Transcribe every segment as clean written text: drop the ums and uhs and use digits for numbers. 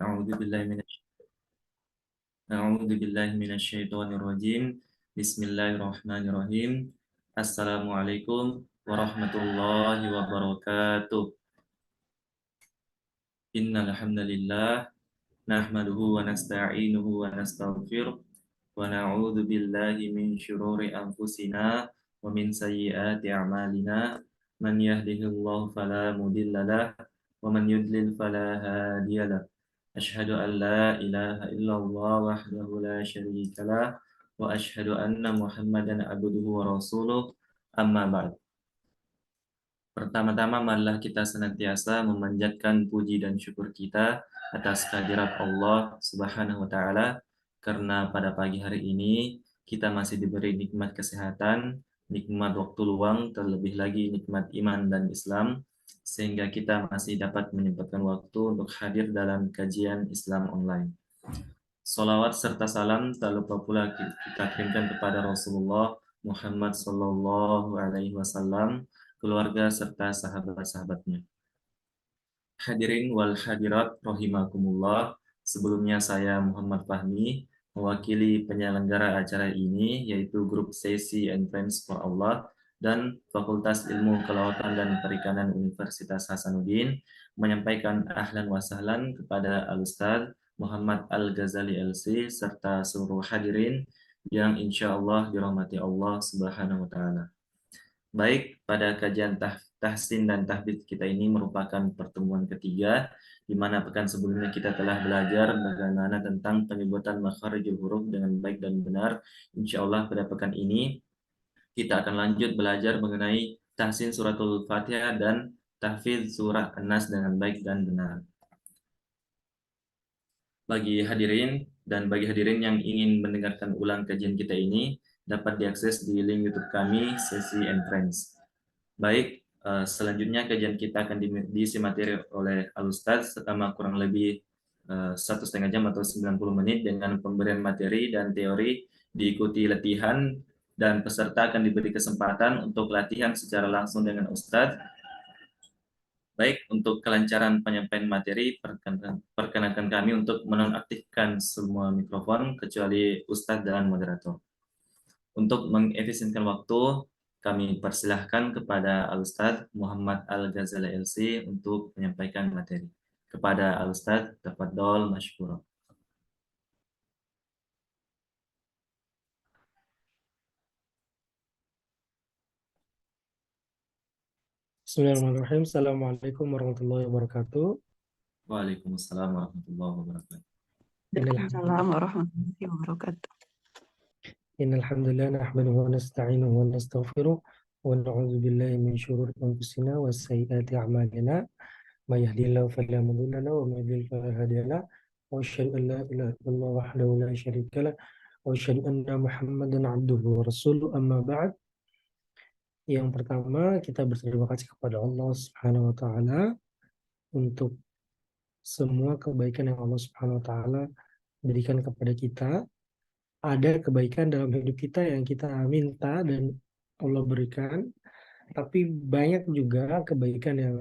أعوذ بالله من أعوذ بالله من الشيطان الرجيم. بسم الله الرحمن الرحيم. السلام عليكم ورحمة الله وبركاته. إن الحمد لله نحمده ونستعينه ونستغفره ونعوذ بالله من شرور أنفسنا ومن سيئات أعمالنا. من يهده الله فلا مضل له ومن يضلل فلا هادي له. أشهد أن لا إله إلا الله وحده لا شريك له وأشهد أن محمدا عبده ورسوله. أما بعد. Pertama-tama marilah kita senantiasa memanjatkan puji dan syukur kita atas kehadirat Allah Subhanahu wa taala karena pada pagi hari ini kita masih diberi nikmat kesehatan, nikmat waktu luang, terlebih lagi nikmat iman dan Islam sehingga kita masih dapat menyempatkan waktu untuk hadir dalam kajian Islam online. Salawat serta salam tak lupa pula kita kirimkan kepada Rasulullah Muhammad Sallallahu Alaihi Wasallam, keluarga serta sahabat-sahabatnya. Hadirin wal hadirat rahimakumullah. Sebelumnya saya Muhammad Fahmi mewakili penyelenggara acara ini yaitu Grup Sesi and Friends for Allah dan Fakultas Ilmu Kelautan dan Perikanan Universitas Hasanuddin menyampaikan ahlan wa sahlan kepada Al-Ustaz Muhammad Al-Ghazali LC serta seluruh hadirin yang insya Allah dirahmati Allah Subhanahu wa taala. Baik, pada kajian tahsin dan tahfidz kita ini merupakan pertemuan ketiga, di mana pekan sebelumnya kita telah belajar bagaimana tentang penyebutan makharijul huruf dengan baik dan benar. Insya Allah pada pekan ini kita akan lanjut belajar mengenai tahsin suratul Fatihah dan tahfidz surah An-Nas dengan baik dan benar. Bagi hadirin yang ingin mendengarkan ulang kajian kita ini, dapat diakses di link YouTube kami, Sesi and Friends. Baik, selanjutnya kajian kita akan diisi materi oleh Al-Ustadz selama kurang lebih 1,5 jam atau 90 menit dengan pemberian materi dan teori, diikuti latihan, dan peserta akan diberi kesempatan untuk latihan secara langsung dengan Ustadz. Baik, untuk kelancaran penyampaian materi, perkenankan kami untuk menonaktifkan semua mikrofon kecuali Ustadz dan moderator. Untuk mengefisienkan waktu, kami persilahkan kepada Al-Ustadz Muhammad Al-Ghazali LC untuk menyampaikan materi. Kepada Al-Ustadz, tafadhol masykurah. Bismillahirrahmanirrahim. Assalamualaikum warahmatullahi wabarakatuh. Waalaikumsalam warahmatullahi wabarakatuh. Waalaikumsalam warahmatullahi wabarakatuh. Innalhamdulillah nahmaduhu wa nasta'inuhu wa nastaghfiruh wa na'udzu billahi min syururi anfusina wa sayyiati a'malina. May yahdihillahu fala mudilla lahu wa may yudlil fala hadiya lahu. Wa asyhadu an la ilaha illallah wahdahu la syarika lahu wa asyhadu anna Muhammadan 'abduhu wa rasuluhu. Amma ba'd. Yang pertama, kita berterima kasih kepada Allah Subhanahu wa taala untuk semua kebaikan yang Allah Subhanahu wa taala berikan kepada kita. Ada kebaikan dalam hidup kita yang kita minta dan Allah berikan, tapi banyak juga kebaikan yang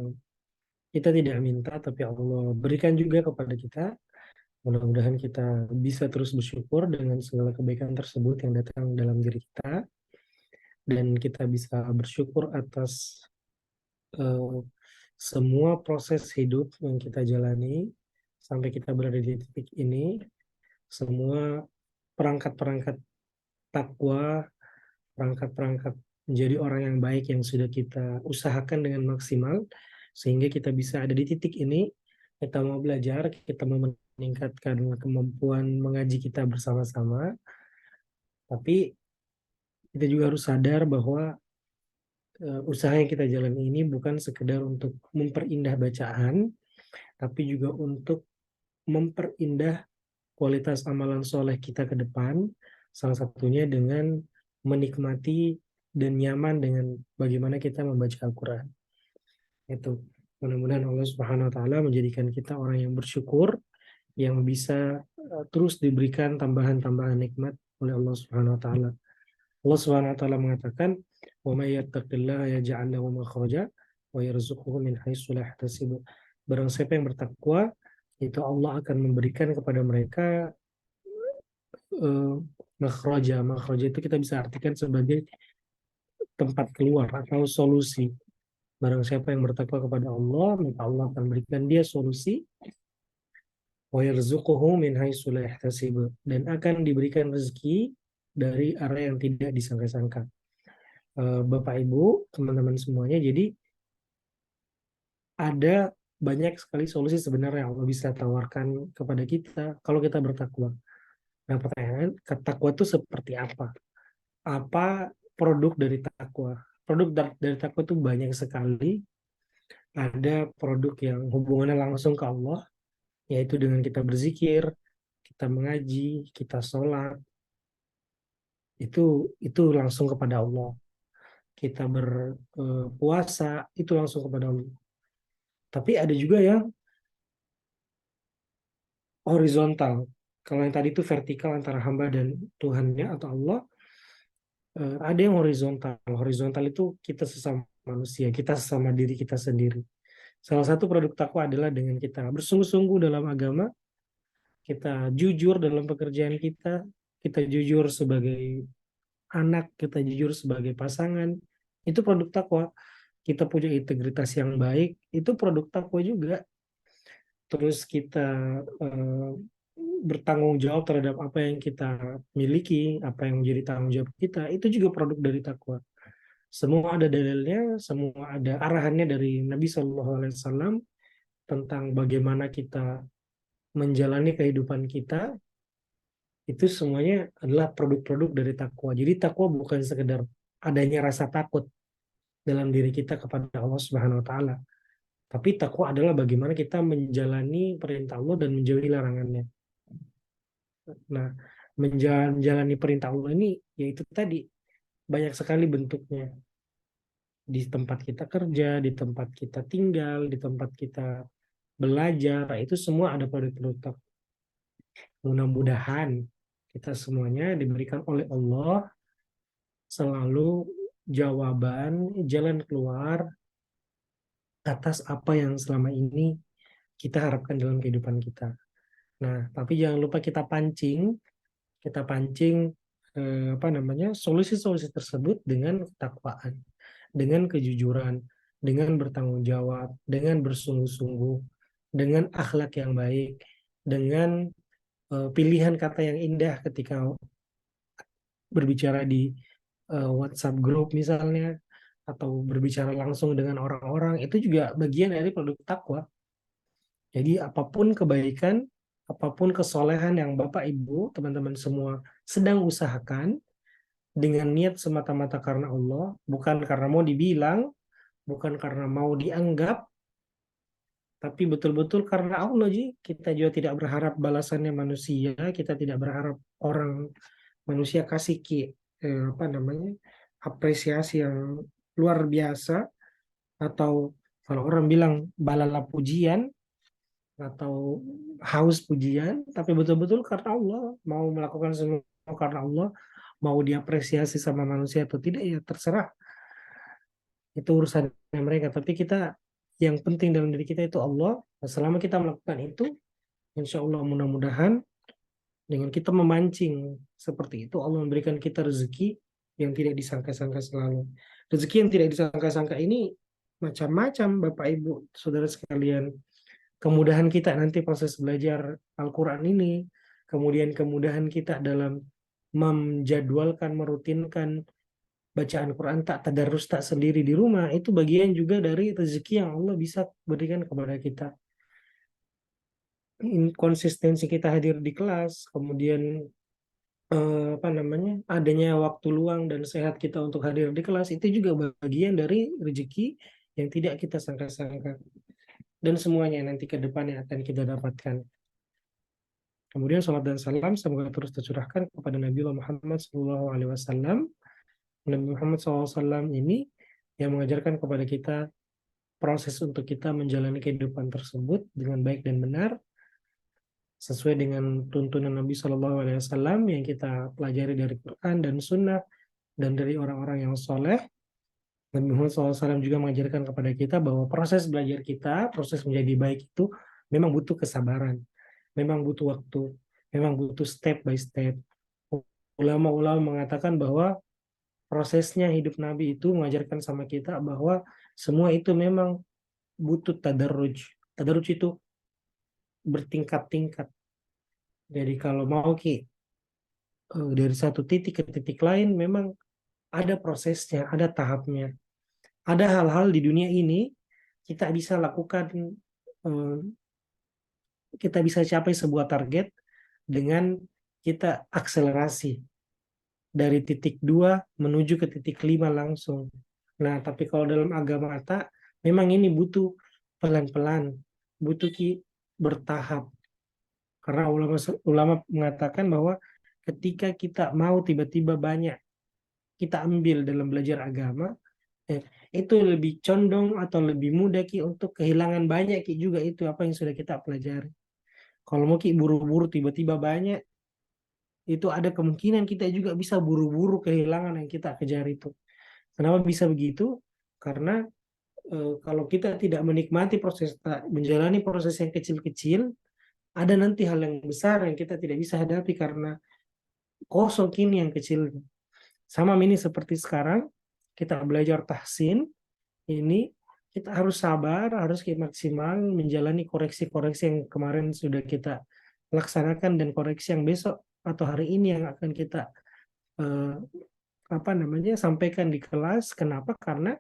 kita tidak minta tapi Allah berikan juga kepada kita. Mudah-mudahan kita bisa terus bersyukur dengan segala kebaikan tersebut yang datang dalam diri kita, dan kita bisa bersyukur atas semua proses hidup yang kita jalani sampai kita berada di titik ini. Semua perangkat-perangkat takwa, perangkat-perangkat menjadi orang yang baik yang sudah kita usahakan dengan maksimal sehingga kita bisa ada di titik ini. Kita mau belajar, kita mau meningkatkan kemampuan mengaji kita bersama-sama, tapi kita juga harus sadar bahwa usaha yang kita jalani ini bukan sekedar untuk memperindah bacaan, tapi juga untuk memperindah kualitas amalan soleh kita ke depan, salah satunya dengan menikmati dan nyaman dengan bagaimana kita membaca Al-Quran. Itu mudah-mudahan Allah Subhanahu wa taala menjadikan kita orang yang bersyukur, yang bisa terus diberikan tambahan-tambahan nikmat oleh Allah Subhanahu wa taala. Allah Subhanahu wa taala mengatakan, "Wa may yattaqillaha yaj'al lahu makhraja wa yarzuqhu min haitsu la yahtasib." Barang siapa yang bertakwa, itu Allah akan memberikan kepada mereka makhraja. Makhraja itu kita bisa artikan sebagai tempat keluar atau solusi. Barang siapa yang bertakwa kepada Allah, maka Allah akan berikan dia solusi. Wa yarzuquhu min haitsu la yahtasib, dan akan diberikan rezeki dari arah yang tidak disangka-sangka. Bapak Ibu, teman-teman semuanya, jadi ada banyak sekali solusi sebenarnya yang Allah bisa tawarkan kepada kita kalau kita bertakwa. Nah, pertanyaan, takwa itu seperti apa? Apa produk dari takwa? Produk dari takwa itu banyak sekali. Ada produk yang hubungannya langsung ke Allah, yaitu dengan kita berzikir, kita mengaji, kita sholat, itu langsung kepada Allah. Kita berpuasa, itu langsung kepada Allah. Tapi ada juga yang horizontal. Kalau yang tadi itu vertikal antara hamba dan Tuhannya atau Allah, ada yang horizontal. Horizontal itu kita sesama manusia, kita sesama diri kita sendiri. Salah satu produk takwa adalah dengan kita bersungguh-sungguh dalam agama, kita jujur dalam pekerjaan kita jujur sebagai anak, kita jujur sebagai pasangan, itu produk takwa. Kita punya integritas yang baik, itu produk takwa juga. Terus kita bertanggung jawab terhadap apa yang kita miliki, apa yang menjadi tanggung jawab kita, itu juga produk dari takwa. Semua ada dalilnya, semua ada arahannya dari Nabi SAW tentang bagaimana kita menjalani kehidupan kita. Itu semuanya adalah produk-produk dari takwa. Jadi takwa bukan sekedar adanya rasa takut dalam diri kita kepada Allah Subhanahu wa taala. Tapi takwa adalah bagaimana kita menjalani perintah Allah dan menjauhi larangannya. Nah, menjalani perintah Allah ini yaitu tadi banyak sekali bentuknya. Di tempat kita kerja, di tempat kita tinggal, di tempat kita belajar, itu semua ada produk-produk takwa. Mudah-mudahan kita semuanya diberikan oleh Allah selalu jawaban, jalan keluar atas apa yang selama ini kita harapkan dalam kehidupan kita. Nah, tapi jangan lupa kita pancing solusi-solusi tersebut dengan ketakwaan, dengan kejujuran, dengan bertanggung jawab, dengan bersungguh-sungguh, dengan akhlak yang baik, dengan pilihan kata yang indah ketika berbicara di WhatsApp group misalnya, atau berbicara langsung dengan orang-orang, itu juga bagian dari produk takwa. Jadi apapun kebaikan, apapun kesolehan yang Bapak Ibu, teman-teman semua sedang usahakan dengan niat semata-mata karena Allah, bukan karena mau dibilang, bukan karena mau dianggap, tapi betul-betul karena Allah. Ji, kita juga tidak berharap balasannya manusia, kita tidak berharap manusia kasih apresiasi yang luar biasa, atau kalau orang bilang balala pujian atau haus pujian, tapi betul-betul karena Allah, mau melakukan semua karena Allah, mau diapresiasi sama manusia atau tidak ya terserah, itu urusannya mereka. Tapi kita, yang penting dalam diri kita itu Allah. Selama kita melakukan itu, insya Allah mudah-mudahan dengan kita memancing seperti itu, Allah memberikan kita rezeki yang tidak disangka-sangka selalu. Rezeki yang tidak disangka-sangka ini macam-macam, Bapak Ibu, saudara sekalian. Kemudahan kita nanti proses belajar Al-Quran ini, kemudian kemudahan kita dalam menjadwalkan, merutinkan bacaan Quran tak tadarus, tak sendiri di rumah, itu bagian juga dari rezeki yang Allah bisa berikan kepada kita. Konsistensi kita hadir di kelas, kemudian adanya waktu luang dan sehat kita untuk hadir di kelas, itu juga bagian dari rezeki yang tidak kita sangka-sangka, dan semuanya nanti ke depannya akan kita dapatkan. Kemudian salat dan salam semoga terus tercurahkan kepada Nabi Muhammad SAW. Nabi Muhammad SAW ini yang mengajarkan kepada kita proses untuk kita menjalani kehidupan tersebut dengan baik dan benar, sesuai dengan tuntunan Nabi SAW yang kita pelajari dari Quran dan Sunnah dan dari orang-orang yang soleh. Nabi Muhammad SAW juga mengajarkan kepada kita bahwa proses belajar kita, proses menjadi baik itu memang butuh kesabaran, memang butuh waktu, memang butuh step by step. Ulama-ulama mengatakan bahwa prosesnya hidup Nabi itu mengajarkan sama kita bahwa semua itu memang butuh tadarruj. Tadarruj itu bertingkat-tingkat. Jadi kalau mau dari satu titik ke titik lain memang ada prosesnya, ada tahapnya. Ada hal-hal di dunia ini kita bisa lakukan, kita bisa capai sebuah target dengan kita akselerasi dari titik 2 menuju ke titik 5 langsung. Nah, tapi kalau dalam agama Atta, memang ini butuh pelan-pelan, butuh bertahap. Karena ulama mengatakan bahwa ketika kita mau tiba-tiba banyak kita ambil dalam belajar agama, itu lebih condong atau lebih mudah untuk kehilangan banyak juga itu apa yang sudah kita pelajari. Kalau mau buru-buru tiba-tiba banyak, itu ada kemungkinan kita juga bisa buru-buru kehilangan yang kita kejar itu. Kenapa bisa begitu? Karena kalau kita tidak menikmati proses, menjalani proses yang kecil-kecil, ada nanti hal yang besar yang kita tidak bisa hadapi karena kosong kini yang kecil. Sama ini seperti sekarang, kita belajar tahsin, ini kita harus sabar, harus maksimal menjalani koreksi-koreksi yang kemarin sudah kita laksanakan dan koreksi yang besok atau hari ini yang akan kita sampaikan di kelas. Kenapa? Karena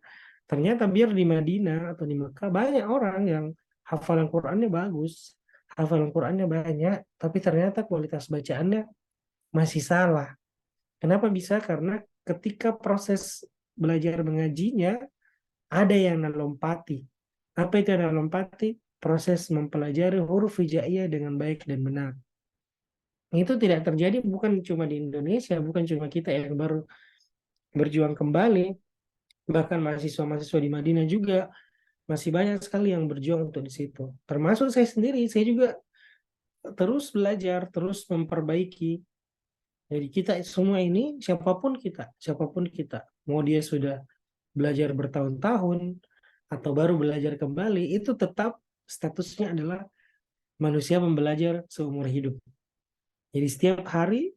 ternyata biar di Madinah atau di Mekah banyak orang yang hafalan Qur'annya bagus, hafalan Qur'annya banyak, tapi ternyata kualitas bacaannya masih salah. Kenapa bisa? Karena ketika proses belajar mengajinya ada yang nalompati. Apa itu yang nalompati? Proses mempelajari huruf hijaiyah dengan baik dan benar. Itu tidak terjadi bukan cuma di Indonesia, bukan cuma kita yang baru berjuang kembali, bahkan mahasiswa-mahasiswa di Madinah juga masih banyak sekali yang berjuang untuk di situ. Termasuk saya sendiri, saya juga terus belajar, terus memperbaiki. Jadi kita semua ini, siapapun kita, mau dia sudah belajar bertahun-tahun atau baru belajar kembali, itu tetap statusnya adalah manusia pembelajar seumur hidup. Jadi setiap hari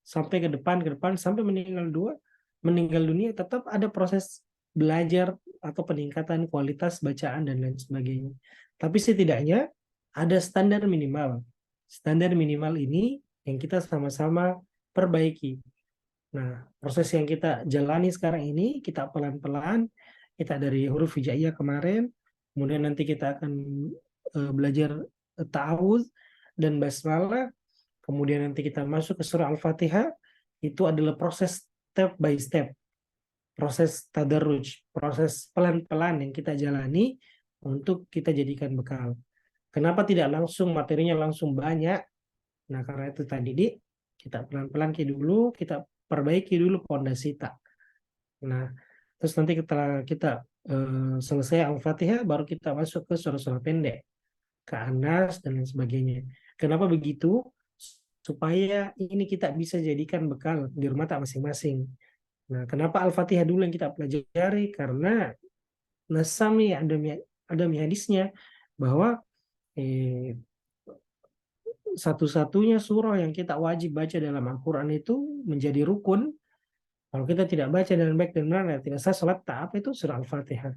sampai ke depan sampai meninggal dunia tetap ada proses belajar atau peningkatan kualitas bacaan dan lain sebagainya. Tapi setidaknya ada standar minimal. Standar minimal ini yang kita sama-sama perbaiki. Nah, proses yang kita jalani sekarang ini, kita pelan-pelan, kita dari huruf hijaiyah kemarin, kemudian nanti kita akan belajar ta'awudz dan basmalah, kemudian nanti kita masuk ke surah Al-Fatihah, itu adalah proses step by step, proses tadarruj, proses pelan-pelan yang kita jalani untuk kita jadikan bekal. Kenapa tidak langsung materinya langsung banyak? Nah, karena itu tadi kita pelan-pelan dulu, kita perbaiki dulu pondasi tak. Nah, terus nanti kita selesai Al-Fatihah, baru kita masuk ke surah-surah pendek, ke Anas dan lain sebagainya. Kenapa begitu? Supaya ini kita bisa jadikan bekal di rumah tak masing-masing. Nah, kenapa Al-Fatihah dulu yang kita pelajari? Karena nasami ada hadisnya bahwa satu-satunya surah yang kita wajib baca dalam Al-Quran itu menjadi rukun. Kalau kita tidak baca dengan baik dan benar, tidak sah salat tak apa itu surah Al-Fatihah.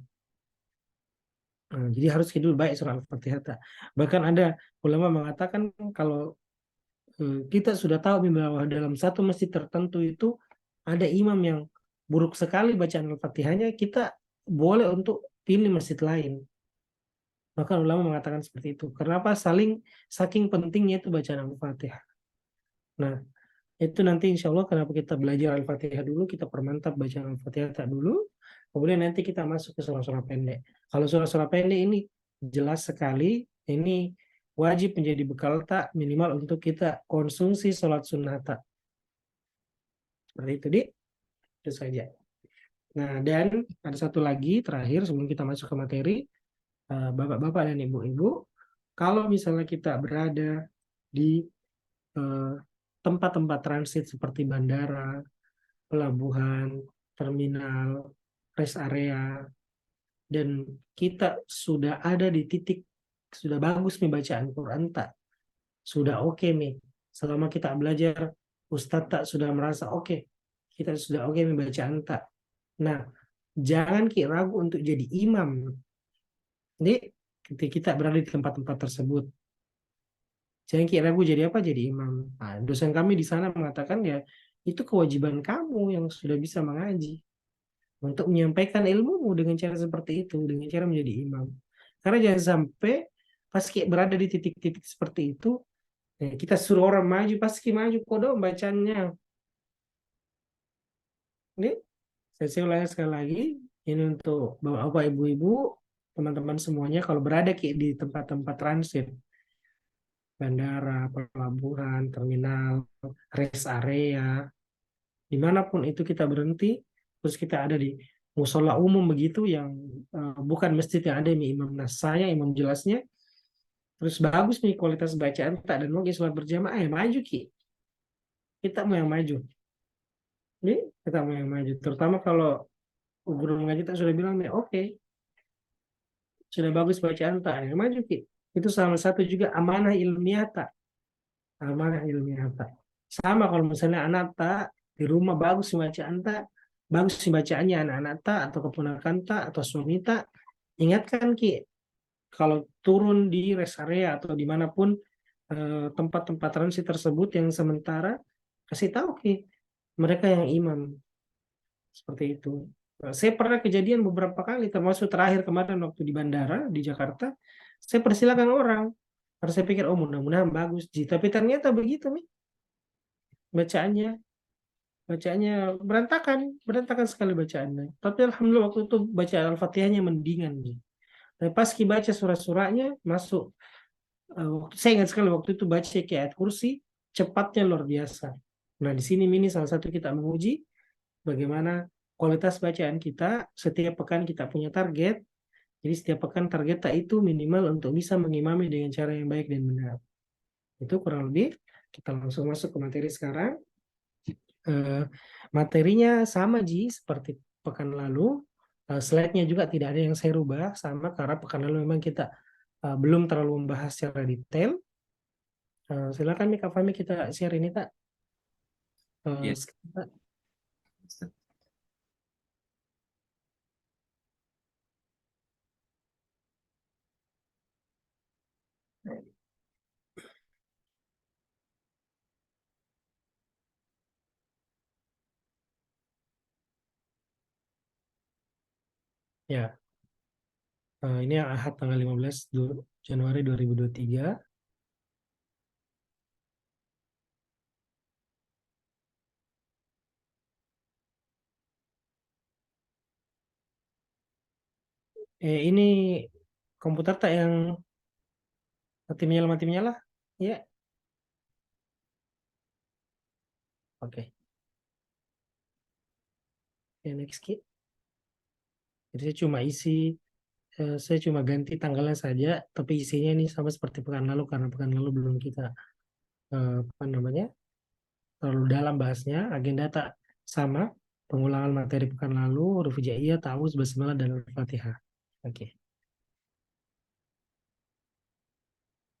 Nah, jadi harus dulu baik surah Al-Fatihah tak. Bahkan ada ulama mengatakan kalau kita sudah tahu bahwa dalam satu masjid tertentu itu ada imam yang buruk sekali bacaan Al-Fatihahnya, kita boleh untuk pilih masjid lain. Maka ulama mengatakan seperti itu. Kenapa? Saking pentingnya itu bacaan Al-Fatihah. Nah, itu nanti insya Allah kenapa kita belajar Al-Fatihah dulu, kita permantap bacaan Al-Fatihah dulu, kemudian nanti kita masuk ke surah-surah pendek. Kalau surah-surah pendek ini jelas sekali, ini wajib menjadi bekal tak minimal untuk kita konsumsi sholat sunnah tak. Seperti itu, itu saja. Nah, dan ada satu lagi terakhir sebelum kita masuk ke materi, bapak-bapak dan ibu-ibu, kalau misalnya kita berada di tempat-tempat transit seperti bandara, pelabuhan, terminal, rest area, dan kita sudah ada di titik sudah bagus nih bacaan Quran tak, sudah oke nih. Selama kita belajar, Ustadz tak sudah merasa oke, kita sudah oke nih bacaan tak. Nah, jangan kita ragu untuk jadi imam. Jadi ketika kita berada di tempat-tempat tersebut, jangan kita ragu jadi apa? Jadi imam. Nah, dosen kami di sana mengatakan ya itu kewajiban kamu yang sudah bisa mengaji untuk menyampaikan ilmumu dengan cara seperti itu, dengan cara menjadi imam. Karena jangan sampai pas kita berada di titik-titik seperti itu, kita suruh orang maju, pasti maju kodok bacanya. Ini saya ulangi sekali lagi, ini untuk bapak-bapak, ibu-ibu, teman-teman semuanya, kalau berada di tempat-tempat transit, bandara, pelabuhan, terminal, rest area, dimanapun itu kita berhenti, terus kita ada di musola umum begitu yang bukan masjid yang ada imam nasanya, imam jelasnya, terus bagus nih kualitas bacaan tak dan mau sholat berjamaah, ya maju ki, kita mau yang maju, ini kita mau yang maju, terutama kalau guru mengaji tak sudah bilang nih oke, sudah bagus bacaan tak, ya maju ki, itu salah satu juga amanah ilmiah tak, amanah ilmiah tak. Sama kalau misalnya anak tak di rumah bagus bacaan tak, bagus bacaannya anak-anak tak atau keponakan tak atau suami tak, ingatkan ki, kalau turun di rest area atau dimanapun tempat-tempat transit tersebut yang sementara, kasih tahu ki mereka yang imam seperti itu. Saya pernah kejadian beberapa kali, termasuk terakhir kemarin waktu di bandara di Jakarta, saya persilakan orang karena saya pikir oh mudah-mudahan bagus, tapi ternyata begitu nih bacaannya, berantakan sekali bacaannya. Tapi alhamdulillah waktu itu baca Al-Fatihahnya mendingan nih. Tapi pas baca surat-suratnya masuk, saya ingat sekali waktu itu baca ayat kursi, cepatnya luar biasa. Nah di sini ini salah satu kita menguji bagaimana kualitas bacaan kita. Setiap pekan kita punya target, jadi setiap pekan target tak itu minimal untuk bisa mengimami dengan cara yang baik dan benar. Itu kurang lebih. Kita langsung masuk ke materi sekarang. Materinya sama Ji seperti pekan lalu. Slide-nya juga tidak ada yang saya rubah, sama karena pekan lalu memang kita belum terlalu membahas secara detail. Silakan nih Kak Fahmi, kita share ini tak. Yes. Ya, ini yang Ahad tanggal 15 Januari 2023. Ini komputer tak yang mati menyala? Ya, oke. Ya, next kit. Jadi saya cuma ganti tanggalnya saja, tapi isinya ini sama seperti pekan lalu karena pekan lalu belum kita terlalu dalam bahasnya. Agenda tak sama, pengulangan materi pekan lalu, huruf hijaiyah, ta'awuz, basmalah, dan al-fatihah. Oke.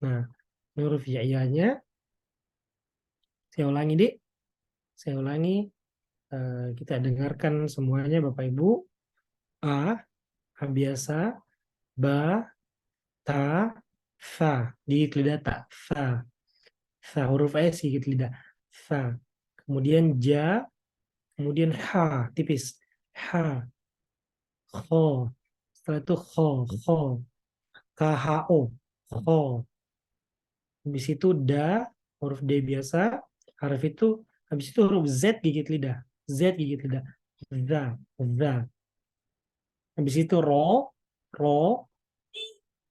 Nah, huruf hijaiyahnya saya ulangi dik, saya ulangi. Kita dengarkan semuanya Bapak Ibu. A biasa, ba, ta, fa, gigit lidah tak, fa, huruf S gigit lidah, fa, kemudian ja, kemudian ha, tipis, ha, kho, setelah itu kho, KHO, kho, habis itu da, huruf D biasa, habis itu huruf Z gigit lidah, za, habis itu ro,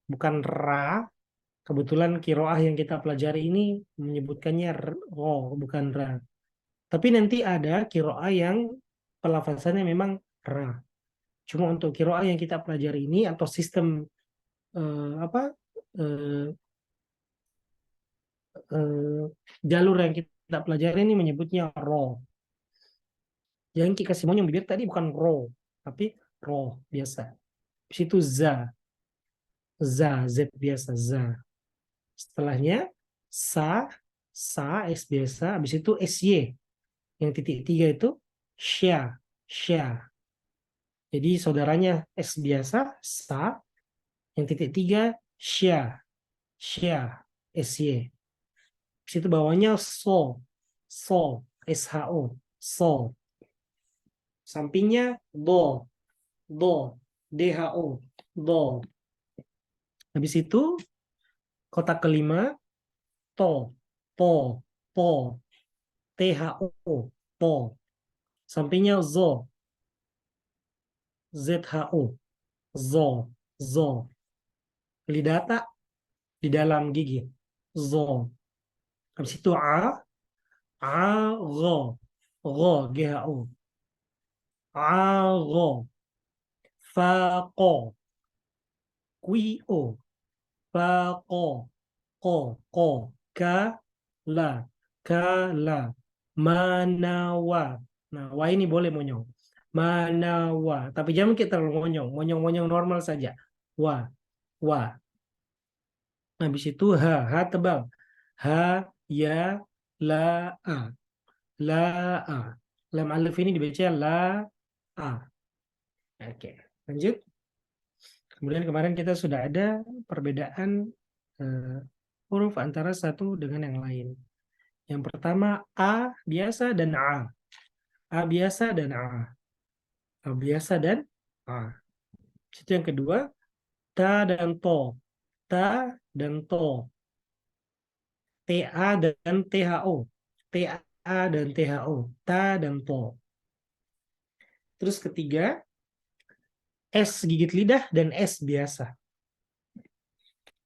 bukan ra. Kebetulan kiroah yang kita pelajari ini menyebutkannya ro, bukan ra. Tapi nanti ada kiroah yang pelafasannya memang ra. Cuma untuk kiroah yang kita pelajari ini atau sistem jalur yang kita pelajari ini menyebutnya ro. Yang kita kasih monyong bibir tadi bukan ro, tapi ro biasa. Di situ za. Z biasa, za. Setelahnya sa, S biasa, habis itu SY. Yang titik 3 itu sya, sya. Jadi saudaranya S biasa, sa, yang titik 3 sya, sya, SY. Habis itu bawahnya so, SHO, so. Sampingnya do, DHO, do. Habis itu kotak kelima to, po, THO, po. Sampingnya zo, ZHO, zo. Lidah tak di dalam gigi, zo. Habis itu go, GHO, go, faqo, QO, faqo, ko, kala, manawa. Nah, wa ini boleh monyong. Manawa, tapi jangan kita terlalu monyong normal saja. Wa. Habis itu ha tebal. Ha, ya, la, a. Lam alif ini dibaca la, a. Oke, lanjut. Kemudian kemarin kita sudah ada perbedaan huruf antara satu dengan yang lain. Yang pertama A biasa dan A. A biasa dan A. A biasa dan A. Itu yang kedua, ta dan to. Ta dan to. TA dan THO. TA dan THO. Ta dan to. Terus ketiga, S gigit lidah dan S biasa.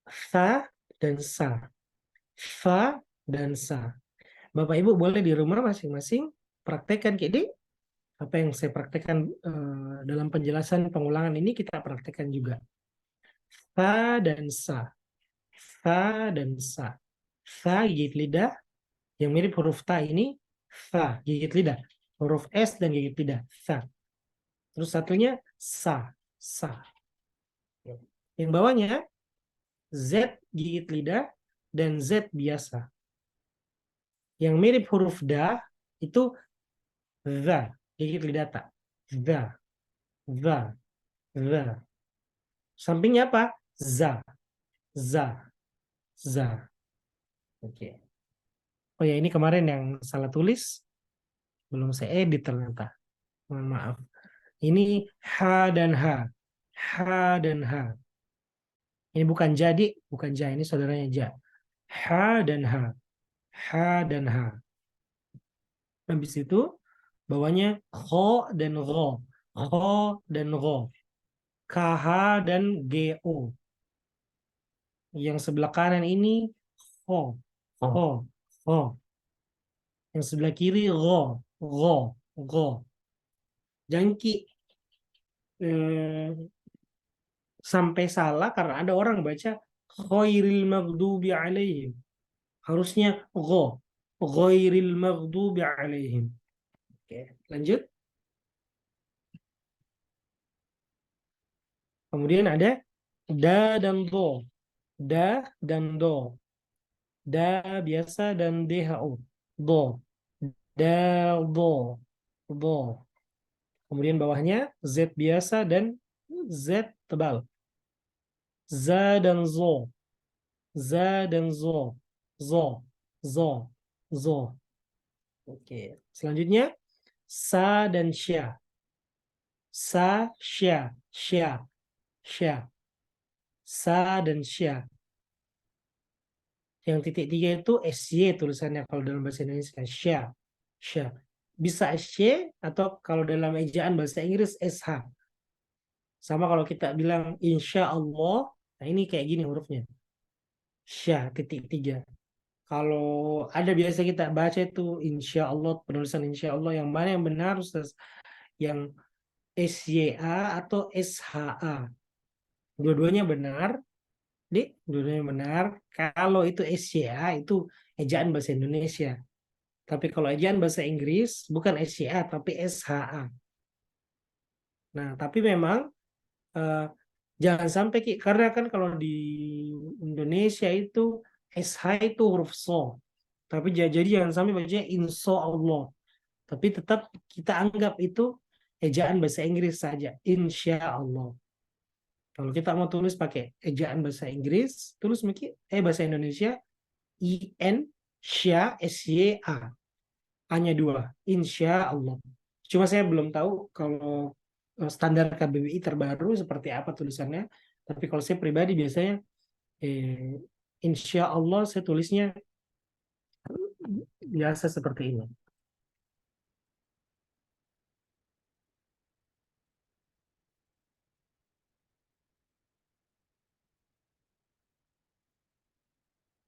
Fa dan sa. Fa dan sa. Bapak Ibu boleh di rumah masing-masing praktekkan KD. Apa yang saya praktekkan dalam penjelasan pengulangan ini kita praktekkan juga. Fa dan sa. Fa dan sa. Fa gigit lidah. Yang mirip huruf ta ini fa gigit lidah. Huruf S dan gigit lidah. Fa. Terus satunya sa. Yang bawahnya Z gigit lidah dan Z biasa. Yang mirip huruf da itu za gigit lidah tak. Za. Sampingnya apa? Za. Oke. Oh ya, ini kemarin yang salah tulis. Belum saya edit ternyata. Mohon maaf. Ini ha dan ha. Ha dan ha. Ini bukan jadi, bukan ja. Ini saudaranya ja. Ha dan ha. Ha dan ha. Habis itu bawahnya kho dan ro. Kho dan ro. KH dan GO. Yang sebelah kanan ini kho. Yang sebelah kiri ro. Jangan sampai salah karena ada orang baca khairil maghdubi alaihim. Harusnya ghairil maghdubi alaihim. Oke, lanjut. Kemudian ada da dan do. Da dan do. Da biasa dan DHO. Do. Da, do. Kemudian bawahnya Z biasa dan Z tebal. Za dan zo. Za dan zo. Zo. Oke. Selanjutnya sa dan sya. Sa, sya. Sa dan sya. Yang titik 3 itu SY tulisannya kalau dalam bahasa Indonesia. Sya. Bisa SY atau kalau dalam ejaan bahasa Inggris SH. Sama kalau kita bilang insya Allah, nah ini kayak gini hurufnya. Sya, titik 3. Kalau ada biasa kita baca itu insya Allah, penulisan insya Allah, yang mana yang benar Ustaz? Yang SYA atau SHA. Dua-duanya benar. Dua-duanya benar. Kalau itu SYA itu ejaan bahasa Indonesia. Tapi kalau ejaan bahasa Inggris bukan SYA tapi SHA. Nah, tapi memang Jangan sampai Ki, karena kan kalau di Indonesia itu SH itu huruf so. Tapi jadi jangan sampai bacanya insya Allah. Tapi tetap kita anggap itu ejaan bahasa Inggris saja. Insya Allah. Kalau kita mau tulis pakai ejaan bahasa Inggris, tulis mungkin bahasa Indonesia IN Sya SYA. Hanya dua, insya Allah. Cuma saya belum tahu kalau standar KBBI terbaru seperti apa tulisannya. Tapi kalau saya pribadi biasanya insya Allah saya tulisnya biasa seperti ini.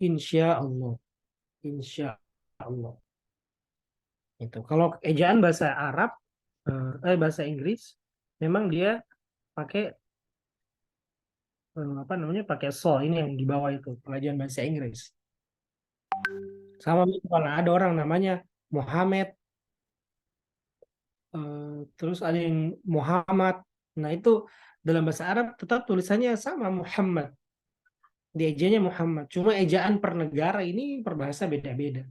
Insya Allah. Insya Allah. Itu. Kalau ejaan bahasa Arab, bahasa Inggris, memang dia pakai apa namanya, pakai so ini yang di bawah itu pelajaran bahasa Inggris. Sama kalau ada orang namanya Muhammad, terus ada yang Muhammad, nah itu dalam bahasa Arab tetap tulisannya sama Muhammad, di ejanya Muhammad. Cuma ejaan per negara ini per bahasa beda-beda,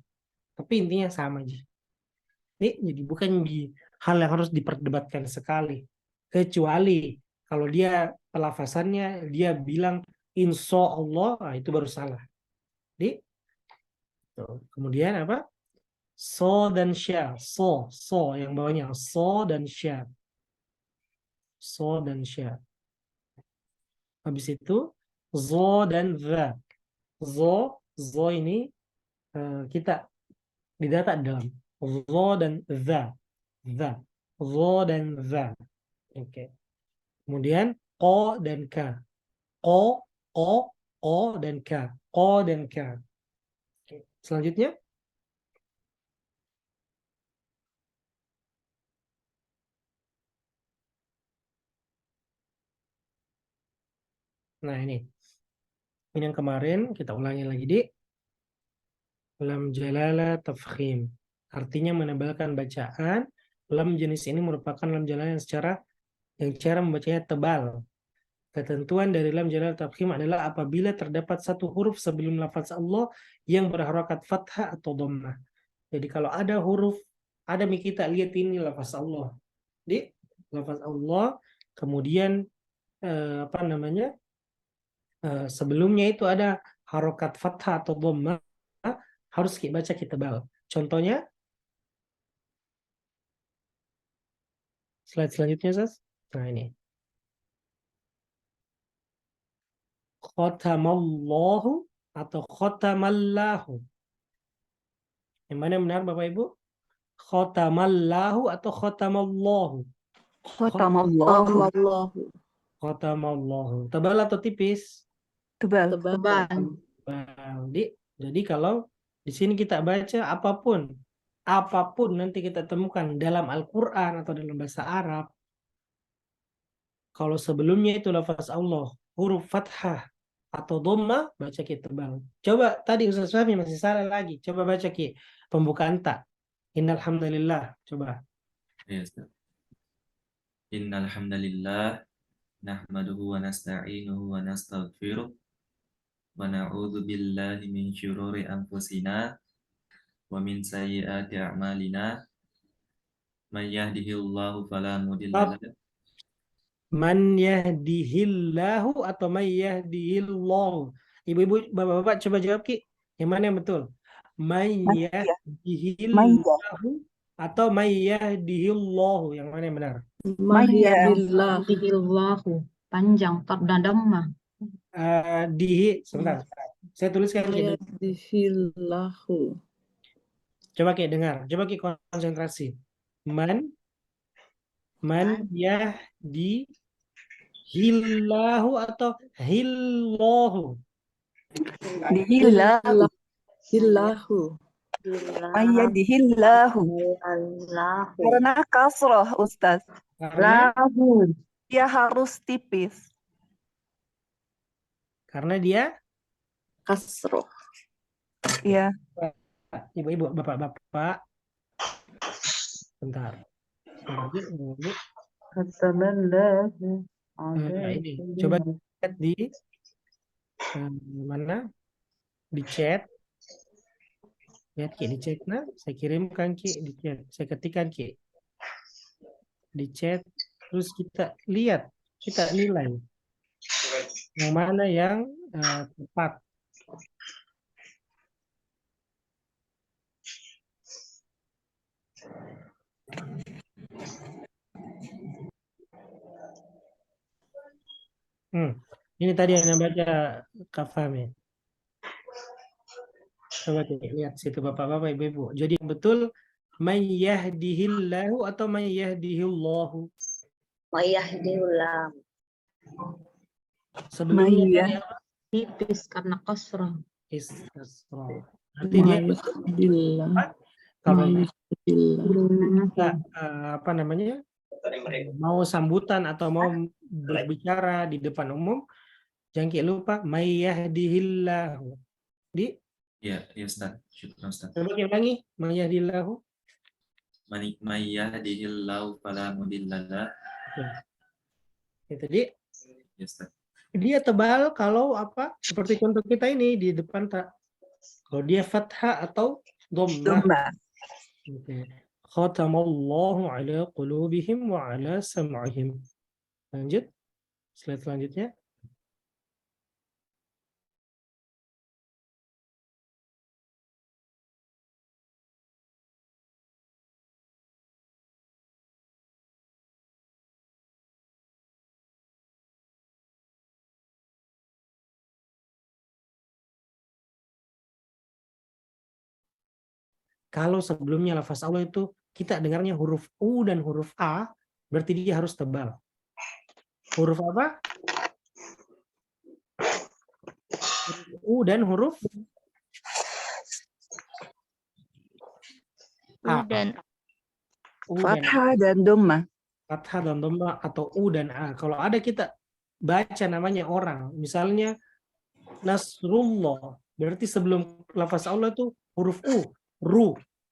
tapi intinya sama aja. Ini jadi bukan hal yang harus diperdebatkan sekali, kecuali kalau dia pelafasannya dia bilang insya Allah, nah itu baru salah. Jadi kemudian apa? So dan sya, so yang bawahnya so dan sya, so dan sya. Habis itu zo dan za. Zo ini kita didata dalam zo dan za. Zo dan za. Oke. Kemudian ko dan ka. Ko, o dan ka. Ko dan ka. Oke. Selanjutnya nah ini yang kemarin kita ulangi lagi di lam jalala tafkhim. Artinya menebalkan bacaan. Lam jenis ini merupakan lam jalala yang cara membacanya tebal. Ketentuan dari lam jalala tafkhim adalah apabila terdapat satu huruf sebelum lafaz Allah yang berharokat fathah atau dhammah. Jadi kalau ada huruf, ada kita lihat ini lafaz Allah. Di lafaz Allah, kemudian apa namanya? Sebelumnya itu ada harokat fathah atau dhammah, harus kita baca kita tebal. Contohnya slide selanjutnya, Sas. Nah, ini. Khotamallahu atau khotamallahu. Yang mana yang benar, Bapak Ibu? Khotamallahu atau khotamallahu? Khatamallahu. Khotamallahu. Tebal atau tipis? Tebal. Jadi kalau di sini kita baca apapun nanti kita temukan dalam Al-Quran atau dalam bahasa Arab, kalau sebelumnya itu lafaz Allah huruf fathah atau dhamma, baca ki tebal. Coba tadi Ustaz Fahmi masih salah lagi. Coba baca ki pembukaan tak. Innal hamdalillah. Coba. Ya, Ustaz. Innal hamdalillah nahmaduhu wa nasta'inuhu wa nastaghfiruh wa na'udzu billahi min syururi anfusina wa min sayyiati a'malina. May yahdihillahu fala mudilla lahu. Man yahdihillahu atau may yahdihillahu. Ibu-ibu, bapak-bapak coba jawab ki. Yang mana yang betul? Man yahdihillahu atau may yahdihillahu. Yang mana yang benar? Man yahdihillahu. Panjang dan dhammah. Sebentar. Saya tuliskan ki. Yahdihillahu. Coba ki dengar. Coba ki konsentrasi. Man yahdihillahu atau hillahu. Dihillahu. Ayyadihillahu. Karena kasroh, Ustaz. Karena dia harus tipis. Karena dia Kasroh. Iya. Ibu-ibu, bapak-bapak. Bentar. Bu. Khatamallahu. Ini coba lihat di mana di chat. Lihat Ki di chat, nah saya kirimkan Ki di chat, saya ketikkan Ki di chat, terus kita lihat, kita nilai yang mana yang tepat. Ini tadi yang baca Kak Fahmi. Coba lihat situ Bapak-bapak, Ibu-ibu. Jadi yang betul may yahdihillahu atau may yahdihillahu? May yahdihillah. Sebelumnya May tadi apa? Tipis karena kasrah. Istisra. Berarti dia kalau kita apa namanya? Mau sambutan atau mau berbicara di depan umum, jangan lupa may yahdihillahu. Ya, ya Ustaz. Syukran Ustaz. Coba ulangi, may yahdihillahu. May yahdihillahu fala mudhillalah. Itu dia. Ya Ustaz. Dia tebal kalau apa? Seperti contoh kita ini di depan tak. Kalau dia fathah atau dhammah. Khatamallahu ala qulubihim wa ala sam'ihim. Lanjut. Slide selanjutnya. Kalau sebelumnya lafaz Allah itu kita dengarnya huruf U dan huruf A, berarti dia harus tebal. Huruf apa? U dan huruf A. Fathah dan dhammah. Fathah dan dhammah atau U dan A. Kalau ada kita baca namanya orang, misalnya Nasrullah, berarti sebelum lafaz Allah itu huruf U.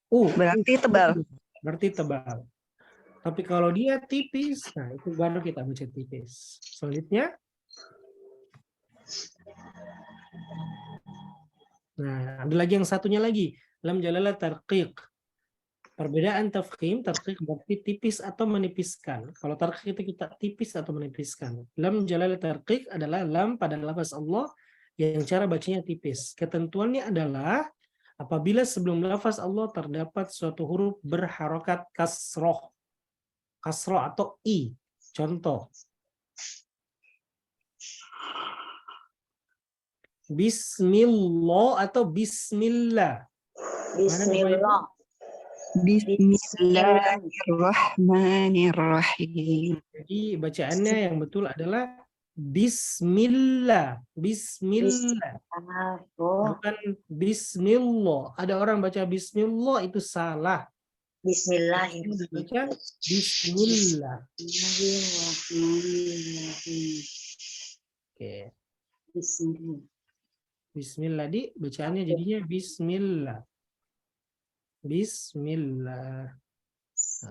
Berarti tebal. Berarti tebal. Tapi kalau dia tipis, nah itu baru kita baca tipis. Selanjutnya, nah ada lagi yang satunya lagi, lam jalalah tarqiq. Perbedaan tafkhim, tarqiq berarti tipis atau menipiskan. Kalau tarqiq itu kita tipis atau menipiskan. Lam jalalah tarqiq adalah lam pada lafaz Allah yang cara bacanya tipis. Ketentuannya adalah apabila sebelum lafaz Allah terdapat suatu huruf berharokat kasroh. Kasroh atau I. Contoh. Bismillah atau Bismillah. Bismillah. Bismillahirrahmanirrahim. Jadi bacaannya yang betul adalah Bismillah. Bismillah. Bukan Bismillah. Ada orang baca Bismillah itu salah. Bismillah. Baca Bismillah. Oke. Bismillah di bacaannya jadinya Bismillah. Bismillah.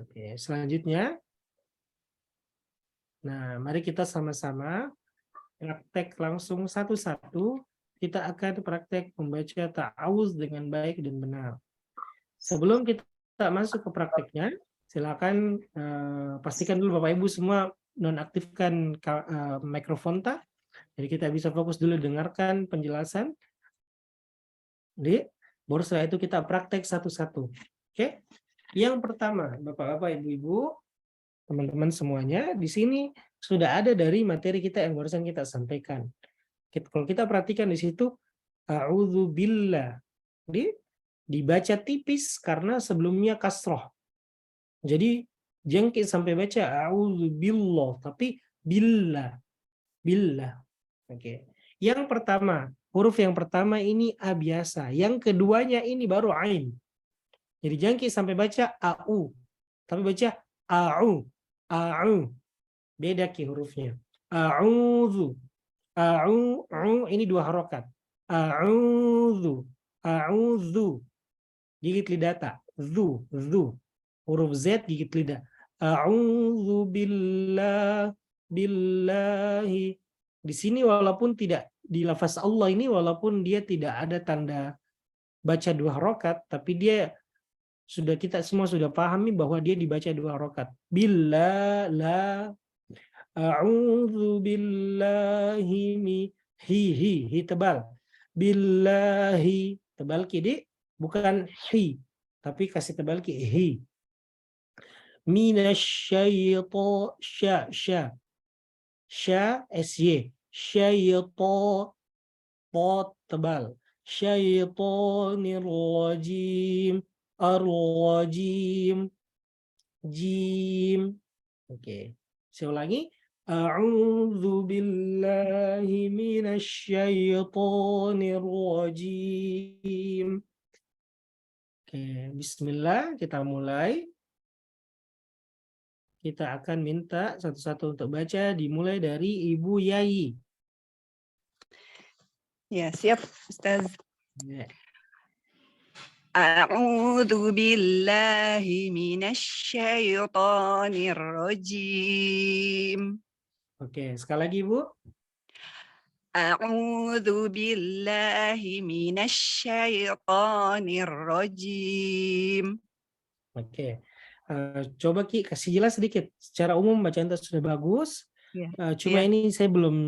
Oke, selanjutnya. Nah, mari kita sama-sama praktek langsung satu-satu. Kita akan praktek membaca ta'awuz dengan baik dan benar. Sebelum kita masuk ke prakteknya, silakan pastikan dulu Bapak Ibu semua nonaktifkan mikrofon tak. Jadi kita bisa fokus dulu dengarkan penjelasan. Baru setelah itu kita praktek satu-satu. Oke? Yang pertama, Bapak-bapak, Ibu-ibu, teman-teman semuanya, di sini sudah ada dari materi kita yang barusan kita sampaikan. Kalau kita perhatikan di situ, a'udzubillah. Dibaca tipis karena sebelumnya kasroh. Jadi jengkit sampai baca a'udzubillah, tapi billah. Billah. Oke. Yang pertama, huruf yang pertama ini A biasa. Yang keduanya ini baru Ain. Jadi jangkit sampai baca AU. Tapi baca AU. AU. Beda ki hurufnya. A'udzu. AU. Ini dua harokat. A'udzu. A'udzu. Gigit lidah tak. Zu. Huruf Z gigit lidah. A'udzu billah. billahi. Di sini walaupun tidak di lafaz Allah ini, walaupun dia tidak ada tanda baca 2 rakaat, tapi dia kita semua sudah pahami bahwa dia dibaca 2 rakaat. Billah la a'udzu billahi hi tebal. Billahi tebal ki, bukan hi, tapi kasih tebal ki hi. Minasyaiton sya sy syaiton pot tebal. Syaitonir rajim ar-rajim jim. Oke. Saya ulangi. A'udzu billahi minasyaitonir rajim. Oke, bismillah, kita mulai. Kita akan minta satu-satu untuk baca, dimulai dari Ibu Yayi. Ya, siap, Ustaz. Ya. A'udzu billahi minasyaitonir rajim. Oke, sekali lagi Ibu. A'udzu billahi minasyaitonir rajim. Oke. Coba Ki kasih jelas sedikit. Secara umum bacaan itu sudah bagus. Ya. Cuma Ya. ini saya belum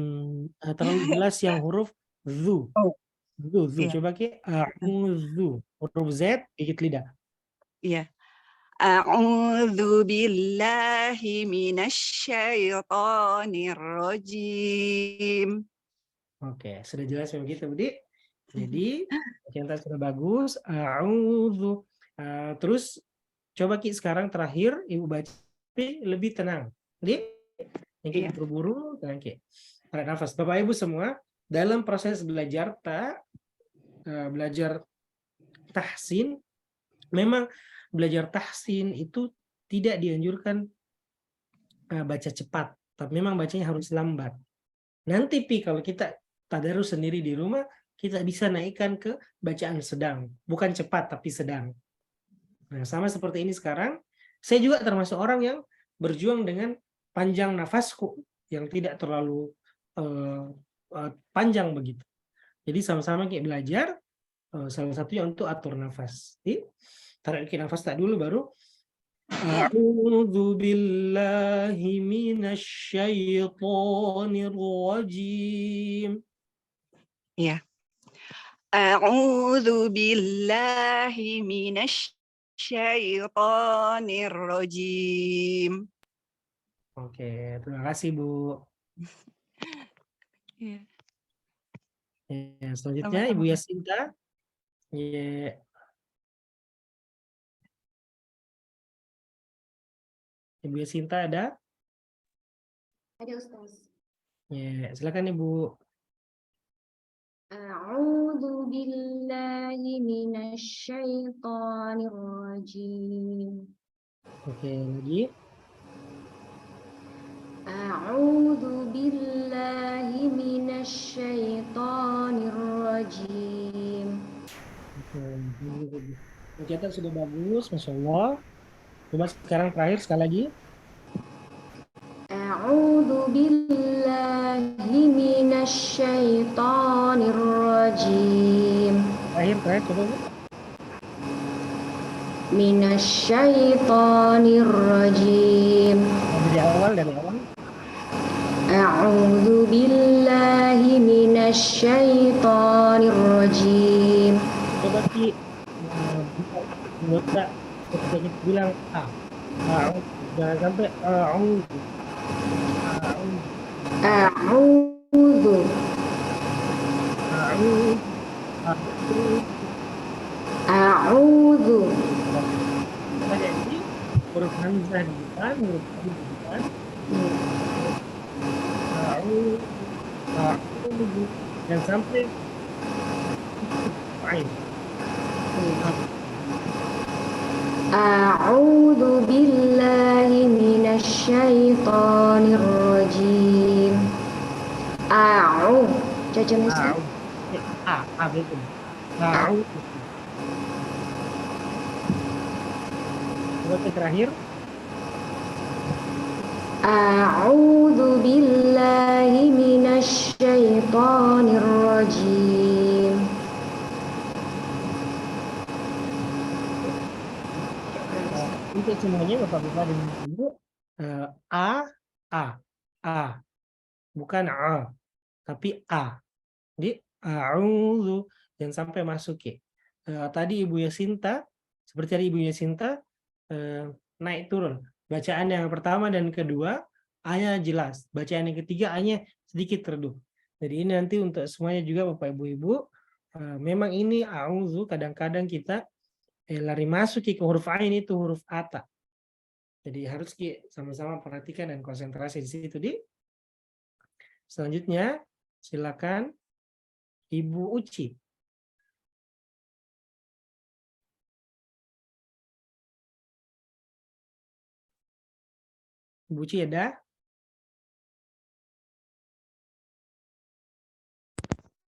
terlalu jelas yang huruf zu. Oh. Zu. Ya. Coba Ki. A'udzu. Huruf Z gigit lidah. Iya. A'udzu billahi minasyaitonir rajim. Oke, sudah jelas begitu, Budi. Jadi, bacaan sudah bagus. A'udzu. Terus coba Ki sekarang terakhir Ibu baca lebih tenang. Jadi, yang Ki buru-buru, tenang Ki. Tarik nafas. Bapak Ibu semua, dalam proses belajar belajar tahsin, memang belajar tahsin itu tidak dianjurkan baca cepat, tapi memang bacanya harus lambat. Nanti kalau kita tadarus sendiri di rumah, kita bisa naikkan ke bacaan sedang, bukan cepat tapi sedang. Nah, sama seperti ini sekarang, saya juga termasuk orang yang berjuang dengan panjang nafasku yang tidak terlalu panjang begitu. Jadi sama-sama kayak belajar, salah satunya untuk atur nafas. Jadi, tarik nafas tak dulu baru A'udzu billahi minasyaitonir rajim. Iya. A'udzu billahi minasyaitonir rajim. Oke, terima kasih Bu. Iya. Ya, selanjutnya Ibu Yasinta. Ya. Ibu Yasinta ada? Ada Ustaz. Ya, silakan Ibu. A'udzu billahi minasyaitonir rajim. Oke, lagi. A'udzu billahi minasyaitonir rajim. Oke, bacaan sudah bagus, Masya Allah. Coba sekarang terakhir sekali lagi. A'udzu billahi minasyaitonir rajim. Terakhir coba Bu. Minasyaitonir rajim. Dari awal. A'udzu billahi minasyaitonir rajim. Coba Ki buka ketika kita bilang jangan sampai A'udzu. Jadi huruf hamzah di depan, huruf alif di depan. Dan sampai ain. A'udzu billahi minasyaitonir rajim. Jajam Ustaz. Betul. Coba terakhir. A'udzu A'udzu billahi minasyaitonir rajim. Untuk semuanya Bapak-bapak dan Ibu, a, bukan a, tapi a. Jadi a'udzu, jangan sampai masuk ya. Tadi Ibu Yasinta, seperti tadi Ibu Yasinta, naik turun. Bacaan yang pertama dan kedua, A-nya jelas. Bacaan yang ketiga, A-nya sedikit redup. Jadi ini nanti untuk semuanya juga Bapak Ibu-Ibu, memang ini a'udzu kadang-kadang kita lari masuk ke huruf ain itu huruf ata. Jadi harus sama-sama perhatikan dan konsentrasi di situ. Selanjutnya silakan Ibu Uci. Ibu Uci ada?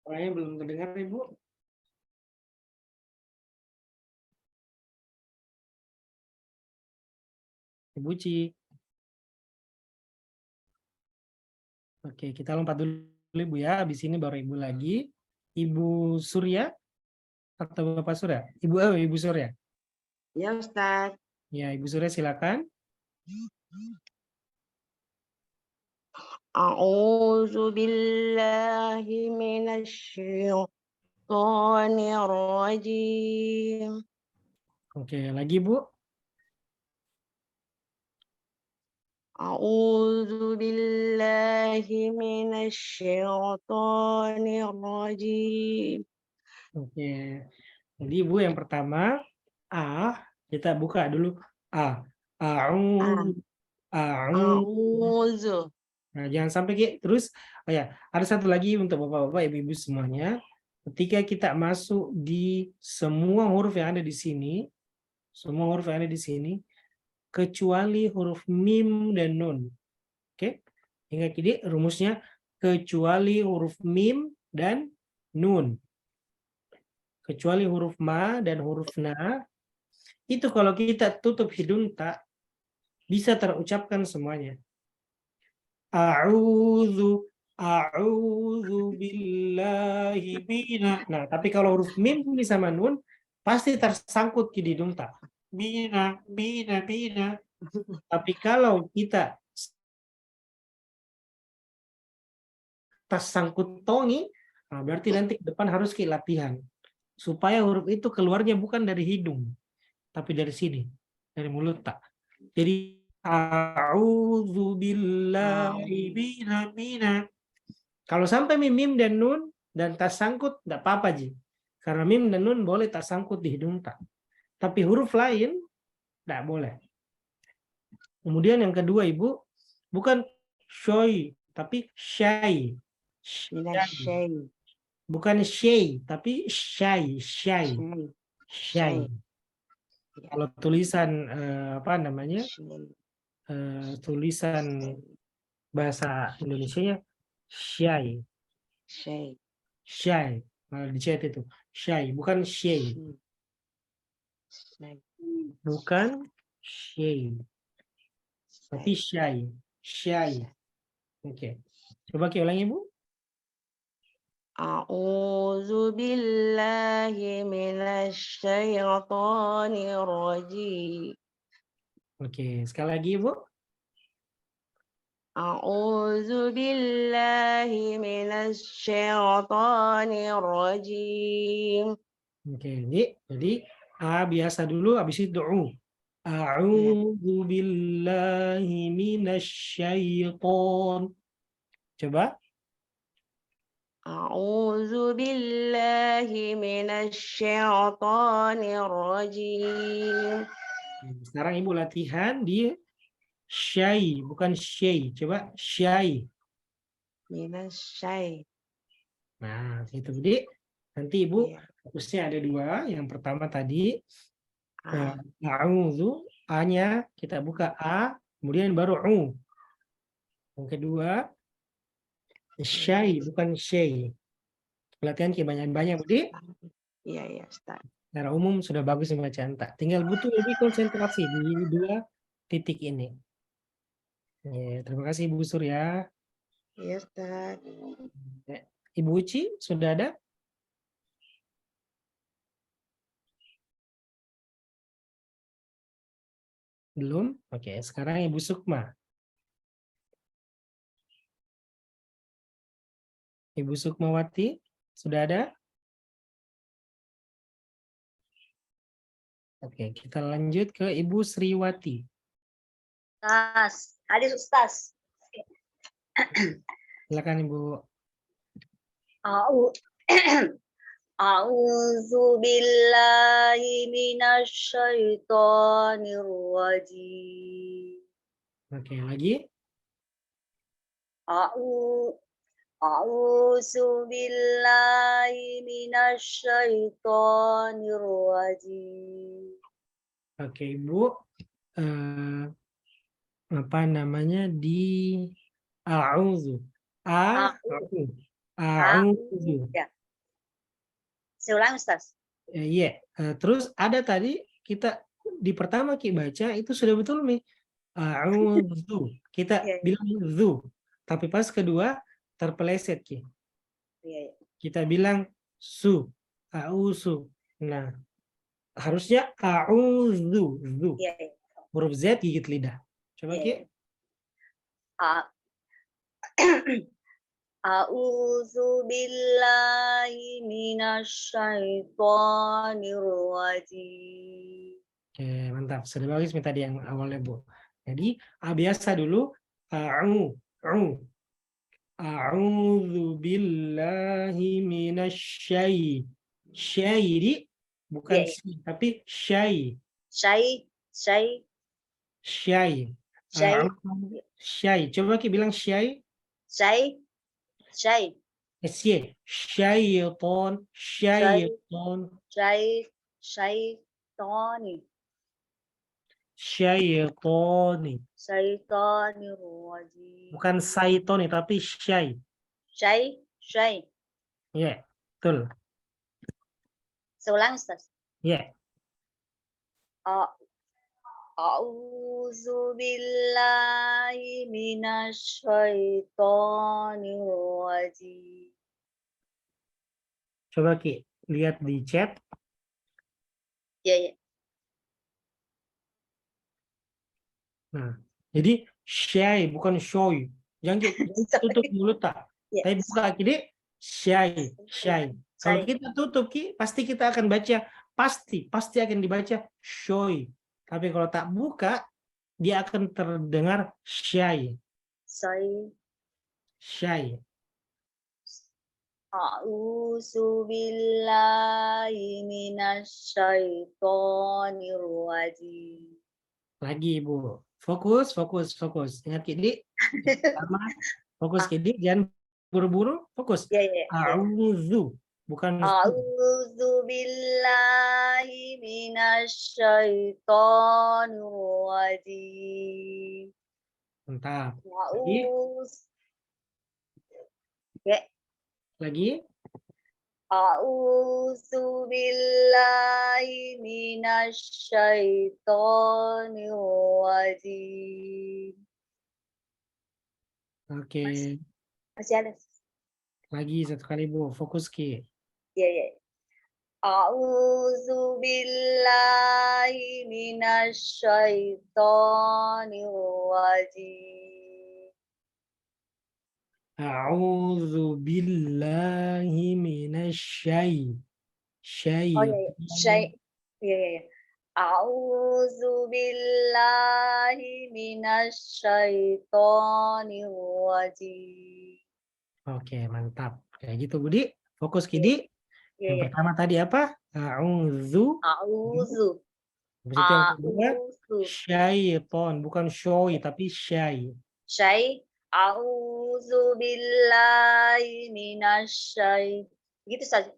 Orangnya belum terdengar Ibu. Ibu Uci. Oke, kita lompat dulu Ibu ya. Habis ini baru Ibu lagi. Ibu Surya atau Bapak Surya? Ibu Surya. Ya Ustaz. Ya, Ibu Surya silakan. A'udzu billahi minasyaitonir rajim. Oke, lagi Bu. A'udzu billahi minasyaitonir rajim. Oke. Jadi Ibu yang pertama kita buka dulu a. A'udzu. A'udzu. Nah, jangan sampai terus. Oh ya, ada satu lagi untuk Bapak-bapak, Ibu-ibu semuanya. Ketika kita masuk di semua huruf yang ada di sini, kecuali huruf mim dan nun. Oke? Ingat ini rumusnya kecuali huruf mim dan nun. Kecuali huruf ma dan huruf na, itu kalau kita tutup hidung tak bisa terucapkan semuanya. A'udzu billahi mina. Nah, tapi kalau huruf mim ini sama nun pasti tersangkut di hidung tak. Mina. Tapi kalau kita tersangkut tongi, nah berarti nanti ke depan harus latihan supaya huruf itu keluarnya bukan dari hidung, tapi dari sini, dari mulut tak. Jadi a'udzu billahi mina. Kalau sampai mim dan nun dan tak sangkut, tidak apa-apa Ji. Karena mim dan nun boleh tak sangkut di hidung tak. Tapi huruf lain tidak boleh. Kemudian yang kedua Ibu, bukan shoy, tapi syai. Bukan syai, tapi syai. Kalau tulisan tulisan bahasa Indonesianya syai. Nah, dicet itu syai, bukan syai. Bukan syai. Tapi syai. Oke. Coba ulangi Bu. A'udzu billahi minasyaitonir rajim. Oke, sekali lagi Bu. A'udzu billahi minasyaitonir rajim. Oke, jadi A biasa dulu, habis itu U. A'udzu billahi minasyaiton. Coba. A'udzu billahi minasyaitonir rajim. Sekarang Ibu latihan di syai, bukan syai. Coba syai. Minasyai. Nah, itu jadi nanti Ibu fokusnya ada dua. Yang pertama tadi a'udzu, A-nya kita buka A, kemudian baru U. Yang kedua syai, bukan syai. Latihan banyak-banyak, Budi. Iya, Ustaz. Secara umum sudah bagus bacaan tak. Tinggal butuh lebih konsentrasi di dua titik ini. Ya, terima kasih Ibu Surya. Ya Ustaz. Ya, Ibu Uci sudah ada? Belum? Oke, sekarang Ibu Sukma. Ibu Sukmawati sudah ada? Oke, kita lanjut ke Ibu Sriwati. Tas. Hadis Ustaz. Silakan Ibu. A'u- A'udzu billahi minasyaitonir rajim. Oke, lagi. A'u A'udzu billahi minasyaitonir rajim. Oke, Ibu. Apa namanya di a'udzu. A'udzu. A'udzu. Ya. Saya ulang Ustaz. Iya. Terus ada tadi kita di pertama Ki baca itu sudah betul nih. A'udzu. Kita Iya, iya. bilang zu. Tapi pas kedua terpeleset Ki. Iya, iya. Kita bilang su. A'udzu. Nah, harusnya a'udzu. Zu. Iya, iya. Huruf Z gigit lidah. Coba Iya, Ki. iya. A- A'udzu billahi minasyaitonir rajim. Oke, mantap. Sudah bagus nih tadi yang awalnya, Bu. Jadi, biasa dulu. A'u. A'udzu billahi minasyai. Syairi, bukan Iya, iya. si, tapi syai. Syai. Syai. Syai. Syai. Coba Ki bilang syai. Syai. Syai. Syaiton. Syaiton. Syaitoni. Syaitoni. Syaitonir rajim. Bukan saitoni, tapi syai. Syai. Ya, betul. Saya ulang Ustaz. Ya. A'udzu billahi minasyaitonir rajim. Coba Ki, lihat di chat. Ya, ya. Nah, jadi syai bukan shoy. Jangan tutup mulut tak. Ya. Tapi buka Ki, syai. Kalau Syai. kita tutup Ki, pasti kita akan baca pasti akan dibaca shoy. Tapi kalau tak buka, dia akan terdengar syai. A'udzu billahi minasyaitonir rajim. Lagi Ibu. Fokus. Ingat Ki, sama fokus Ki, jangan buru-buru, fokus. Ya, ya. A'udzu, bukan A'udzu billahi minasyaitonir rajim. Mantap. Lagi. A'udzu billahi minasyaitonir rajim. Oke. Masih ada? Lagi satu kali Bu, fokus Ki. Ya, ya. A'udzu billahi minasyaitonir rajim. A'udzu billahi minasyai. Oh ya, ya. Ya, ya. A'udzu billahi minasyaitonir rajim. Oke, mantap. Kayak gitu Budi. Fokus Kidi. Ya, Yang ya. pertama tadi apa? A'udzu. A'udzu. Habis itu yang kedua A'udzu. syaiton, bukan syoi tapi syai. A'udzu billahi Gitu saja.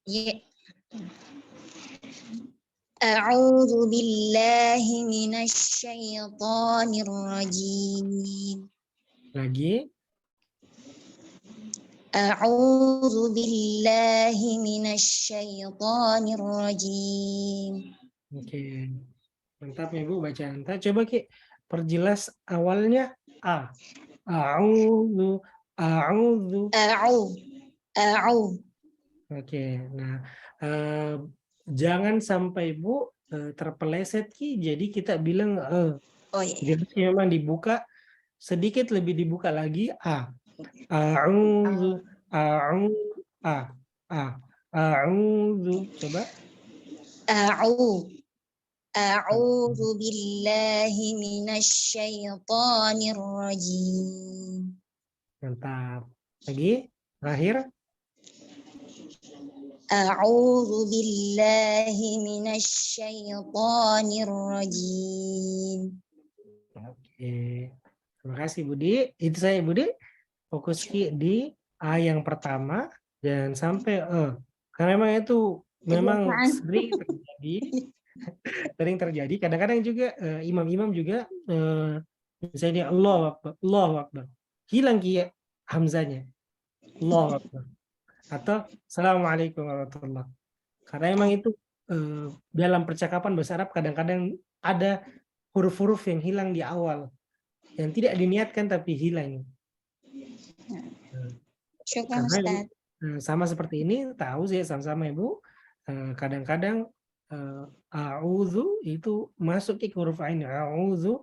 Ya. A'udzu billahi minasyaitonir rajim. Lagi. A'udzu billahi minasyaitonir rajim. Oke. Mantap Ibu bacaan. Coba Ki perjelas awalnya A. A'udzu, a'udzu. A'u. Oke. Nah, jangan sampai Bu terpeleset Ki. Jadi kita bilang Oh iya. jadi memang dibuka sedikit lebih dibuka lagi A. A'udzu, a'udzu. Coba. A'udzu billahi minasyaitonir rajim. Mantap. Lagi, terakhir. A'udzu billahi minasyaitonir rajim. Oke. Terima kasih Budi. Itu saya Budi. Fokus di A yang pertama dan sampai karena memang itu memang sering terjadi. Sering terjadi. Kadang-kadang juga imam-imam juga misalnya Allahu Akbar. Hilang Ki hamzanya. Allahu Akbar. Atau Assalamualaikum warahmatullahi. Karena emang itu dalam percakapan bahasa Arab kadang-kadang ada huruf-huruf yang hilang di awal. Yang tidak diniatkan tapi hilang. Syukran Karena Ustaz. sama seperti ini, tahu sih sama-sama Ibu. Kadang-kadang a'udzu itu masuk ke huruf ain. A'udzu.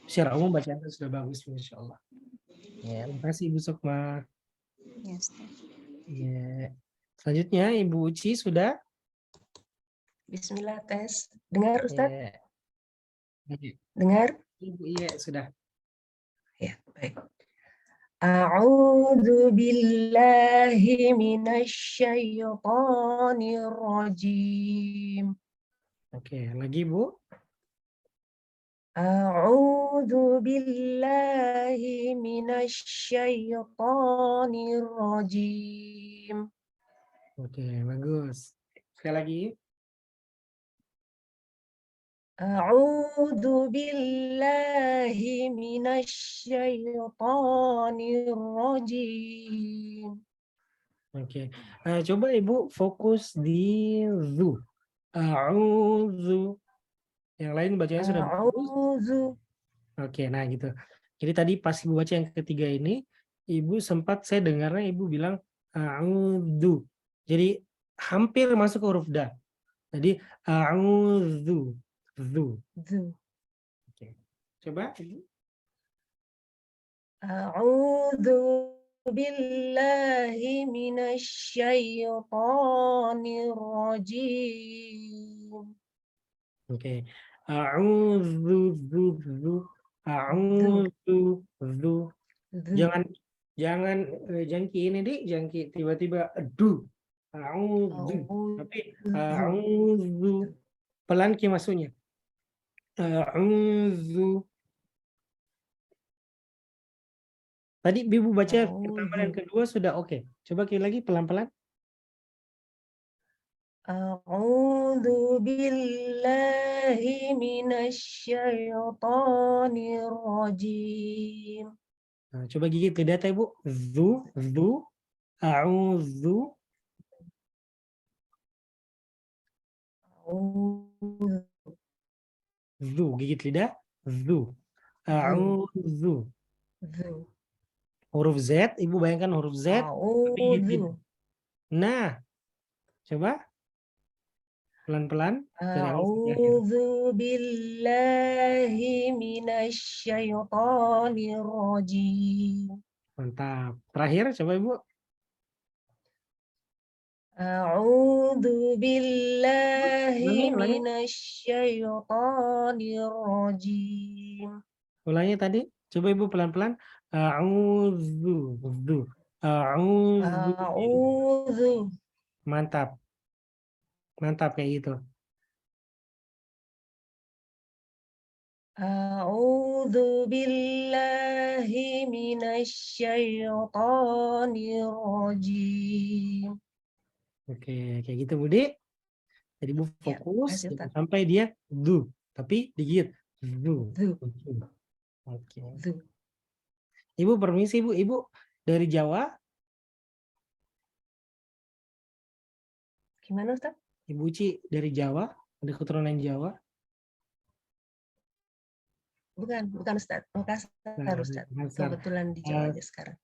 Secara umum bacaan sudah bagus insyaallah. Ya, terima kasih Ibu Sukma. Ya, Ustaz. Ya. Selanjutnya Ibu Uci sudah? Bismillah tes. Dengar Ustaz? Ya. Dengar? Ibu iya sudah. Ya, baik. A'udzu billahi minasyaitonir rajim. Oke, lagi Bu. A'udzu billahi minasyaitonir rajim. Oke, bagus. Sekali lagi. A'udzu billahi minasyaitonir rajim. Oke. Coba Ibu fokus di zu. A'udzu. Yang lain bacanya sudah bagus. A'udzu. Oke, nah gitu. Jadi tadi pas Ibu baca yang ketiga ini, Ibu sempat saya dengarnya Ibu bilang a'udzu. Jadi hampir masuk ke huruf da. Jadi a'udzu. Zu. Oke. Coba Ibu. A'udzu billahi minasyaitonir rajim. Oke. A'udzu zu. A'udzu zu. Jangan ki ini Dik, jangan ki tiba-tiba du. A'udzu. Tapi a'udzu. Pelan ki masuknya. A'udzu. Tadi Ibu baca pertama dan kedua sudah oke. Coba ki lagi pelan-pelan. A'udzu billahi minasyaitonir rajim. Nah, coba gigit lidah Ibu. Zu, a'udzu. Zu, gigit lidah. Zu. A'udzu. Huruf Z, Ibu bayangkan huruf Z. Nah, coba pelan-pelan. A'udzu billahi minasyaitonir rajim. Mantap. Terakhir, coba Ibu. A'udzu billahi minasyaitonir rajim. Ulangi tadi. Coba Ibu pelan-pelan. A'udzu. A'udzu. Mantap. Mantap kayak gitu. A'udzu billahi minasyaitonir rajim. Oke, kayak gitu Budi. Jadi Ibu Ya, fokus makasih jangan Ustaz. sampai dia du, tapi digigit du. Zu, Oke. zu. Ibu permisi Ibu, Ibu dari Jawa, Gimana Ustaz? Ibu Ci dari Jawa, ada keturunan Jawa. Bukan Ustaz. Makassar Ustaz. Makassar. Kebetulan di Jawa aja sekarang.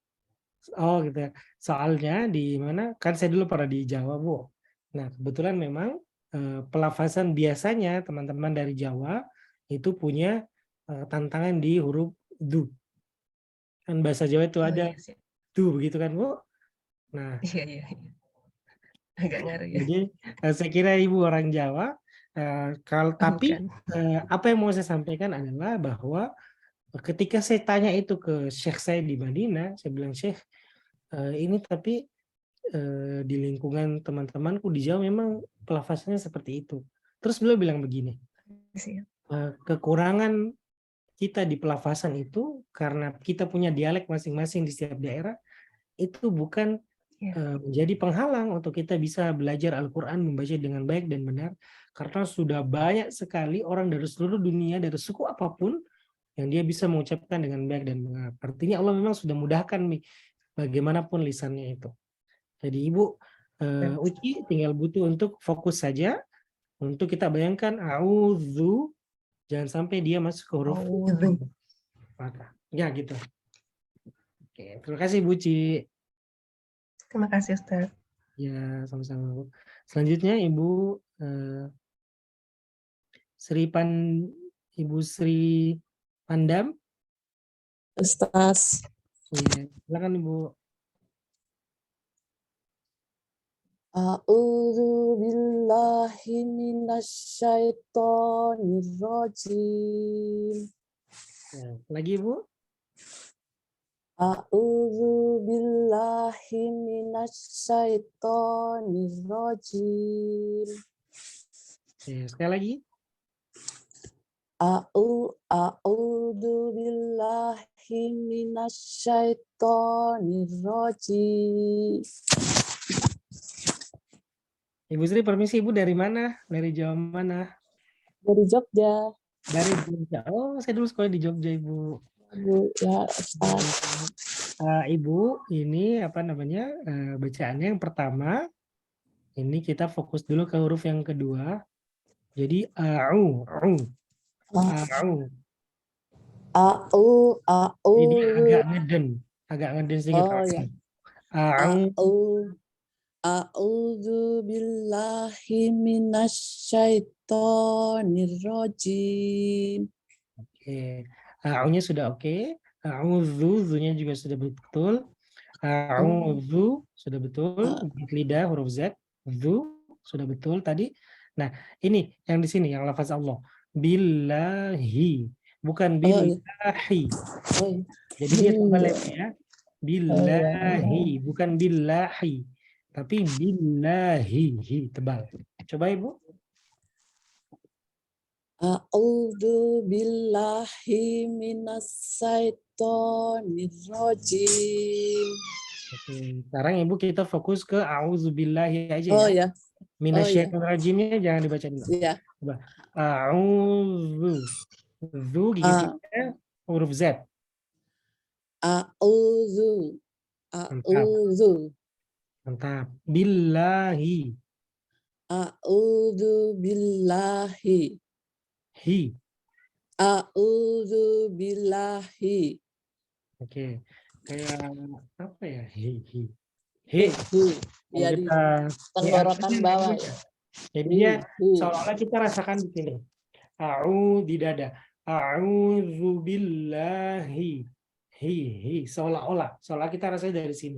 Oh gitu ya. Soalnya di mana kan saya dulu pernah di Jawa Bu. Nah kebetulan memang pelafasan biasanya teman-teman dari Jawa itu punya tantangan di huruf du. Kan bahasa Jawa itu Oh ada iya sih. du begitu kan Bu. Nah Iya. Agak ngaruh ya. jadi saya kira Ibu orang Jawa. Tapi Bukan. apa yang mau saya sampaikan adalah bahwa ketika saya tanya itu ke Syekh saya di Madinah, saya bilang Syekh ini tapi di lingkungan teman-temanku di Jawa memang pelafasannya seperti itu. Terus beliau bilang begini, kekurangan kita di pelafasan itu karena kita punya dialek masing-masing di setiap daerah, itu bukan menjadi penghalang untuk kita bisa belajar Al-Quran, membaca dengan baik dan benar, karena sudah banyak sekali orang dari seluruh dunia, dari suku apapun, yang dia bisa mengucapkan dengan baik dan benar. Artinya Allah memang sudah mudahkan nih, bagaimanapun lisannya itu. Jadi Ibu Uci tinggal butuh untuk fokus saja, untuk kita bayangkan a'udzu, jangan sampai dia masuk ke huruf maka. Ya gitu. Oke, terima kasih Bu Uci. Terima kasih Ustaz. Ya, sama-sama Bu. Selanjutnya Ibu Ibu Sri Pandam. Ustaz. Ya, silakan Ibu. A'udzu billahi minasyaitonir rajim. Ya, lagi Ibu. A'udzu billahi minasyaitonir rajim. Ya, sekali lagi. A'udzu billahi minasyaitonir rajim. Ibu Sri, permisi Ibu dari mana? Dari Jawa mana? Dari Jogja. Dari Jogja. Oh, saya dulu sekolah di Jogja, Ibu. Bu, ya, Ustaz. Ibu, ini apa namanya? Bacaannya yang pertama. Ini kita fokus dulu ke huruf yang kedua. Jadi a'u. Ini agak ngeden sedikit. Oh ya. A'udzu billahi minasyaitonir rajim. Oke. A'u-nya sudah oke. A'udzu, zu-nya juga sudah betul. A'udzu sudah betul. Lidah huruf Z. Zu sudah betul tadi. Nah, ini yang di sini yang lafaz Allah. Billahi, bukan billahi. Jadi dia tebal ya. Billahi, bukan billahi. Tapi billahi, tebal. Coba Ibu. A'udzu billahi minasyaitonir rajim. Oke, sekarang Ibu kita fokus ke a'udzubillahi aja ya. Oh ya. Minasyaitonir rajimnya jangan dibaca dulu. Iya. Coba. A'udzu. Zu gigitnya huruf Z. A'udzu. Mantap. Billahi. A'udzu billahi. Hi. A'udzu billahi. Oke. Kayak apa ya? Hi. Ya, di tenggorokan bawah ya. Jadinya seolah-olah kita rasakan di sini. Di dada. A'udzu billahi. Hi. Seolah-olah kita rasanya dari sini.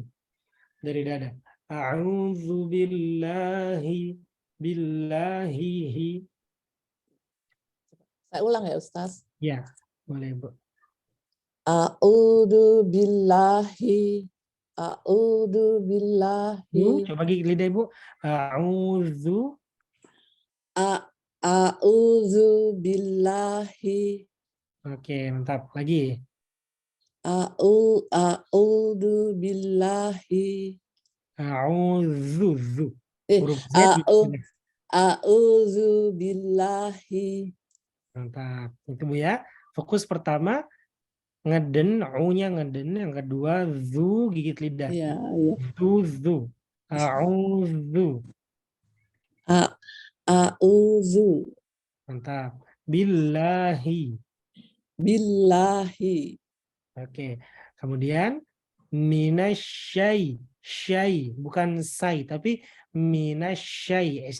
Dari dada. A'udzu billahi. Billahi. Saya ulang ya, Ustaz. Ya, boleh, Bu. A'udzu billahi. A'udzu billahi. Coba gigit lidah Ibu. A'udzu billahi. Oke, mantap. Lagi. A'udzu billahi. A'udzu. Eh, Huruf Z a'u- gitu. A'udzu billahi. Mantap. Itu Bu ya. Fokus pertama ngeden, U-nya ngeden, yang kedua zu gigit lidah. Iya, iya. Zu. A'udzu. A'udzu Mantap. Billahi. billahi. Oke. Kemudian minasyai. Syai, bukan sai, tapi minasyai.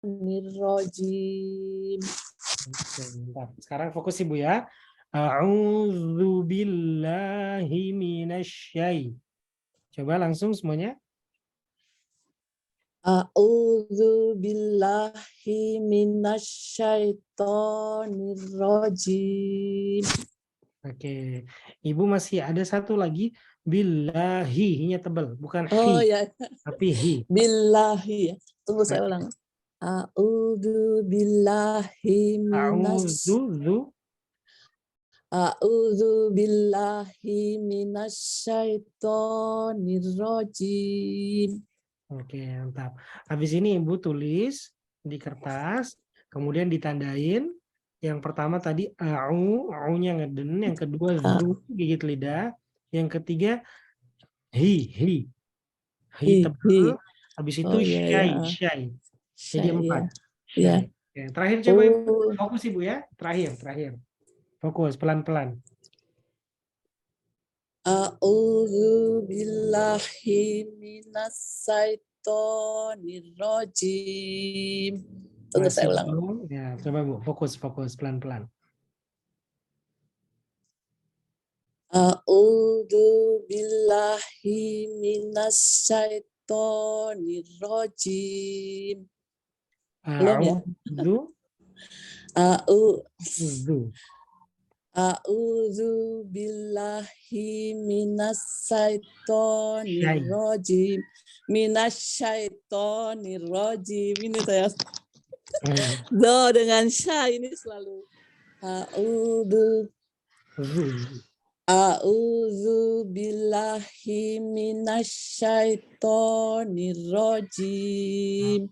Nirrojim. Oke, mantap. Sekarang fokus Ibu ya. A'udzu billahi minasyai. Coba langsung semuanya. A'udzu billahi minasyaitonir rajim. Oke. Ibu masih ada satu lagi. Billahi. Nya tebal. Bukan Oh hi. ya, Tapi hi. billahi. Tunggu saya ulang. A'udzu billahi A'udzu billahi minasyaitonir rajim. Oke, mantap. Habis ini Ibu tulis di kertas, kemudian ditandain. Yang pertama tadi au-nya ngeden, yang kedua zu gigit lidah, yang ketiga hi tebal. Habis itu syai. Jadi 4. Ya. Oke, terakhir coba Ibu, fokus Ibu ya. Terakhir. Fokus pelan-pelan. A'udzu billahi minasyaitonir rajim. Tunggu saya ulang. Ya, coba Bu, fokus pelan-pelan. A'udzu billahi minasyaitonir rajim. Belum ya? A'udzu billahi minasyaitonir rajim. Minasyaitonir rajim. Ini saya. Do dengan sya ini selalu. A'udzu billahi minasyaitonir rajim.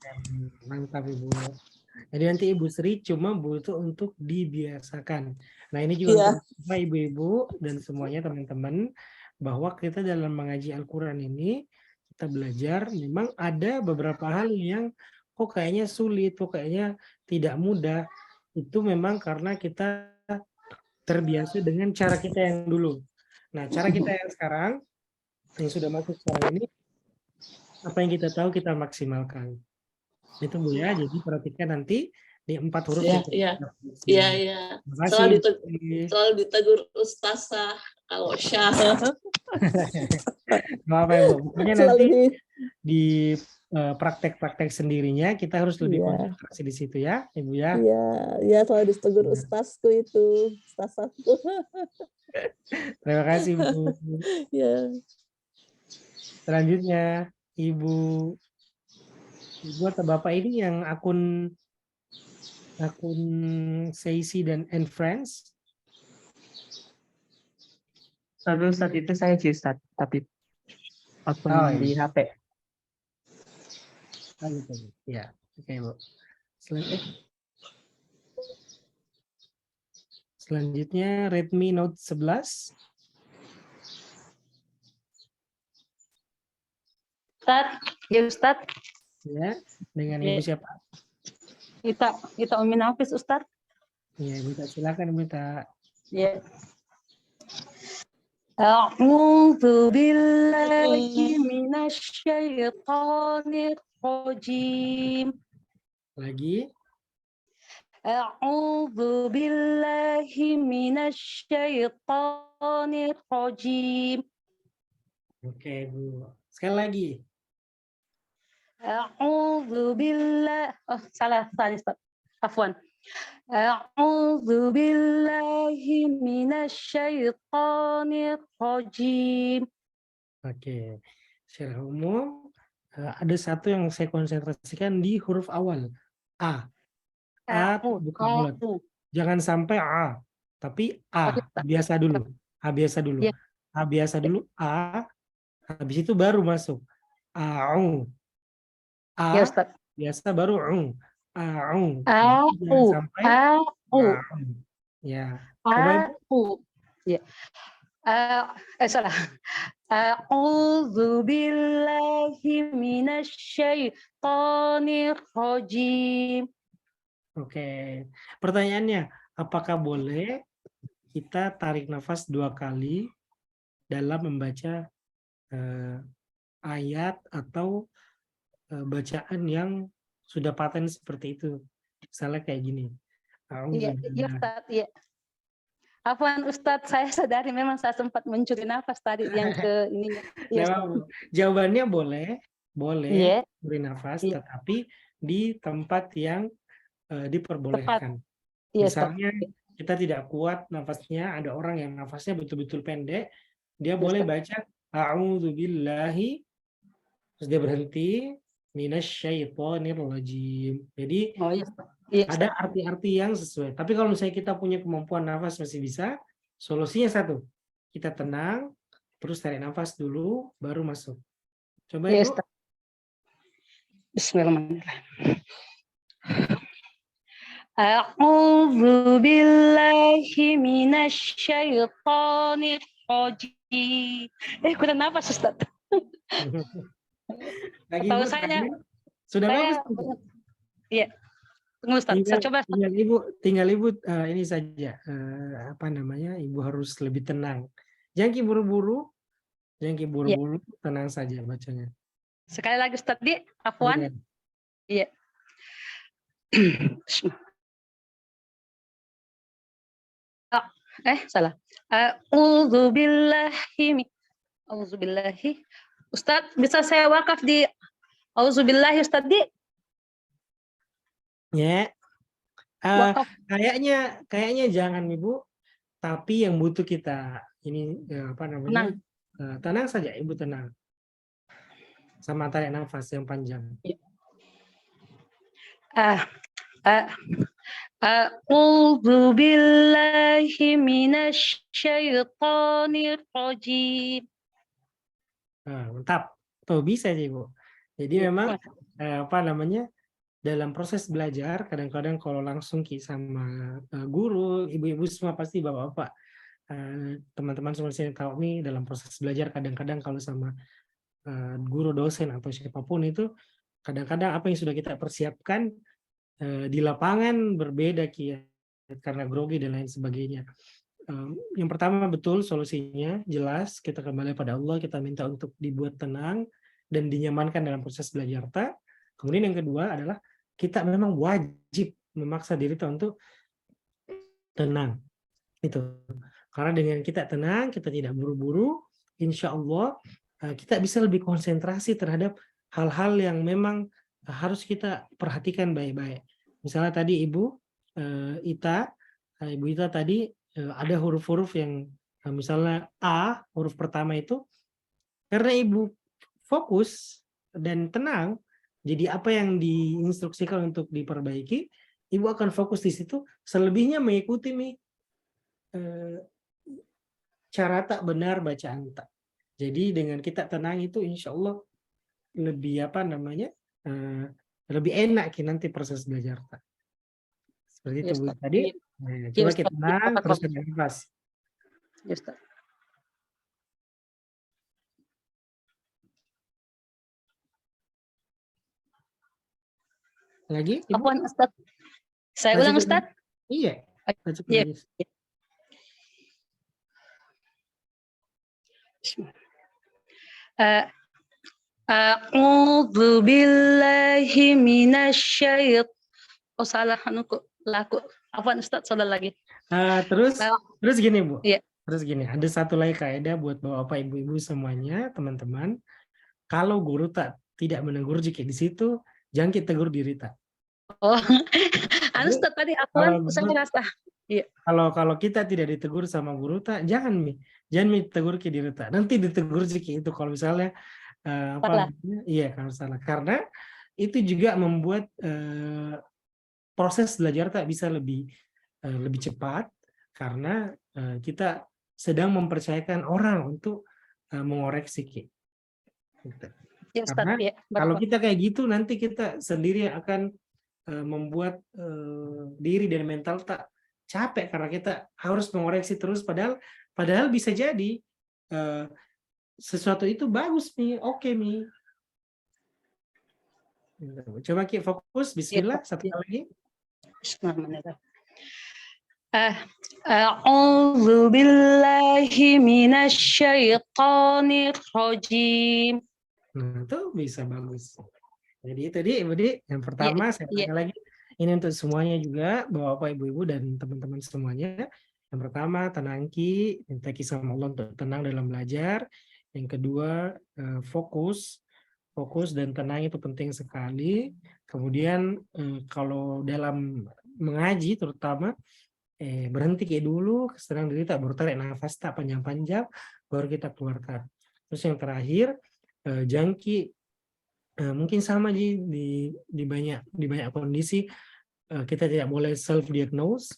Mantap Ibu. Jadi nanti Ibu Sri cuma butuh untuk dibiasakan. Nah ini juga untuk ibu-ibu dan semuanya teman-teman, bahwa kita dalam mengaji Al-Quran ini, kita belajar memang ada beberapa hal yang kok kayaknya sulit, kok kayaknya tidak mudah. Itu memang karena kita terbiasa dengan cara kita yang dulu. Nah cara kita yang sekarang, yang sudah masuk sekarang ini, apa yang kita tahu kita maksimalkan. Itu Bu ya, jadi perhatikan nanti di 4 huruf. Iya. Selalu ditegur Ustazah kalau syah. Maaf ya Bu, pokoknya nanti di praktek-praktek sendirinya kita harus lebih konsentrasi di situ ya Ibu ya. Iya selalu ditegur Ustazku itu, Ustazahku. Terima kasih Bu. Ya. Selanjutnya Ibu atau Bapak ini yang akun Seisi dan Friends. Saat itu saya Ustaz, tapi akun di HP. Ya, oke Bu. Selanjutnya Redmi Note 11. Ustaz. Ya, dengan Ibu siapa? Kita Umin Hafiz Ustaz. Ya, Ibu silakan Ibu. Ya. A'udzu billahi minasyaitonir rajim. Lagi. A'udzu billahi minasyaitonir rajim. Oke, Bu. Sekali lagi. A'udzu billah. Oh, salah tadi, Ustaz. Afwan. A'udzu billahi minasyaitonir rajim. Oke, secara umum ada satu yang saya konsentrasikan di huruf awal. A. A buka mulut. Jangan sampai A, tapi A. Biasa dulu. A biasa dulu. Iya. A biasa dulu. A. Habis itu baru masuk. A'u. A. Ya, Ustaz. Biasa baru U. A'u. A'u. Jangan sampai A'u. A'u. Ya. Coba Ibu. A'u. Ya. Salah. A'udzu billahi minasyaitonir rajim. Oke. Pertanyaannya, apakah boleh kita tarik nafas 2 kali dalam membaca ayat atau bacaan yang sudah paten seperti itu? Misalnya kayak gini. Iya, iya Ustaz, iya. Afwan Ustadz, saya sadari memang saya sempat mencuri nafas tadi yang ke ininya. Iya, jawabannya boleh mencuri nafas, tetapi di tempat yang diperbolehkan. Misalnya kita tidak kuat nafasnya, ada orang yang nafasnya betul-betul pendek, dia boleh baca a'udzubillahi, terus dia berhenti, minasyaitonirrajim. Jadi ada arti-arti yang sesuai. Tapi kalau misalnya kita punya kemampuan nafas masih bisa, solusinya satu, kita tenang, terus tarik nafas dulu, baru masuk. Coba Ibu. Bismillahirrahmanirrahim. A'udzu billahi minasyaitonir rajim. Kurang nafas Ustaz. Tahu saya sudah bagus. Iya. Tunggu Ustaz, saya coba. Tinggal Ibu ini saja, Ibu harus lebih tenang. Jangan buru-buru, tenang saja bacanya. Sekali lagi Ustaz, afwan. Iya. Salah. A'udzubillahi. Ustaz, bisa saya wakaf di auzubillahi Ustaz Ya, kayaknya jangan Ibu, tapi yang butuh kita ini tenang saja Ibu, tenang, sama tarik nafas yang panjang. A'udzu billahi minasyaitonir rajim. Mantap, tuh bisa sih Ibu. Jadi memang dalam proses belajar, kadang-kadang kalau langsung sama guru, ibu-ibu semua pasti bapak-bapak, teman-teman semua sini tahu nih, dalam proses belajar kadang-kadang kalau sama guru, dosen atau siapapun itu, kadang-kadang apa yang sudah kita persiapkan di lapangan berbeda karena grogi dan lain sebagainya. Yang pertama betul solusinya jelas, kita kembali pada Allah, kita minta untuk dibuat tenang dan dinyamankan dalam proses belajar. Kemudian yang kedua adalah kita memang wajib memaksa diri untuk tenang. Itu. Karena dengan kita tenang, kita tidak buru-buru, insya Allah kita bisa lebih konsentrasi terhadap hal-hal yang memang harus kita perhatikan baik-baik. Misalnya tadi Ibu Ita tadi ada huruf-huruf yang misalnya A, huruf pertama itu, karena Ibu fokus dan tenang, jadi apa yang diinstruksikan untuk diperbaiki, Ibu akan fokus di situ, selebihnya mengikuti cara tak benar bacaan tak. Jadi dengan kita tenang itu insya Allah lebih lebih enak nanti proses belajar tak. Seperti itu Bu tadi. Coba kita tenang, terus kita nafas. Lagi? Afwan Ustaz. Saya ulang Ustaz. Iya. A'udzu billahi minasyaitonir. Oh salah laku. Afwan Ustaz, salah lagi. Terus gini Bu. Iya. Terus gini, ada satu lagi kaidah buat Bapak Ibu-ibu semuanya, teman-teman. Kalau guru tak tidak menegur Jiki di situ, jangan kita tegur diri Rita. Oh, Jadi, Ustaz tadi kalau saya guru- merasa. Iya. kalau kita tidak ditegur sama guru tak, jangan tegur ke diri tak. Nanti ditegur Jiki itu kalau misalnya Salah. iya kalau salah. Karena itu juga membuat proses belajar tak bisa lebih cepat karena kita sedang mempercayakan orang untuk mengoreksi Ki. Gitu. Ya, Ustaz. Karena Ya, kalau betul. kita kayak gitu nanti kita sendiri akan membuat diri dan mental tak capek karena kita harus mengoreksi terus padahal bisa jadi sesuatu itu bagus nih, oke nih. Coba Ki fokus, Bismillah, satu kali lagi. Bismillahirrahmanirrahim. A'udzu billahi minasyaitonir rajim. Nah, itu bisa bagus. Jadi itu yang pertama saya tanya lagi. Ini untuk semuanya juga, Bapak, Ibu-ibu dan teman-teman semuanya. Yang pertama, tenang Ki, minta Ki sama Allah untuk tenang dalam belajar. Yang kedua, fokus dan tenang itu penting sekali. Kemudian kalau dalam mengaji terutama, berhenti kayak dulu, sedang diri tak baru tarik nafas tak panjang-panjang, baru kita keluarkan. Terus yang terakhir, jangki mungkin sama di banyak kondisi kita tidak boleh self diagnose,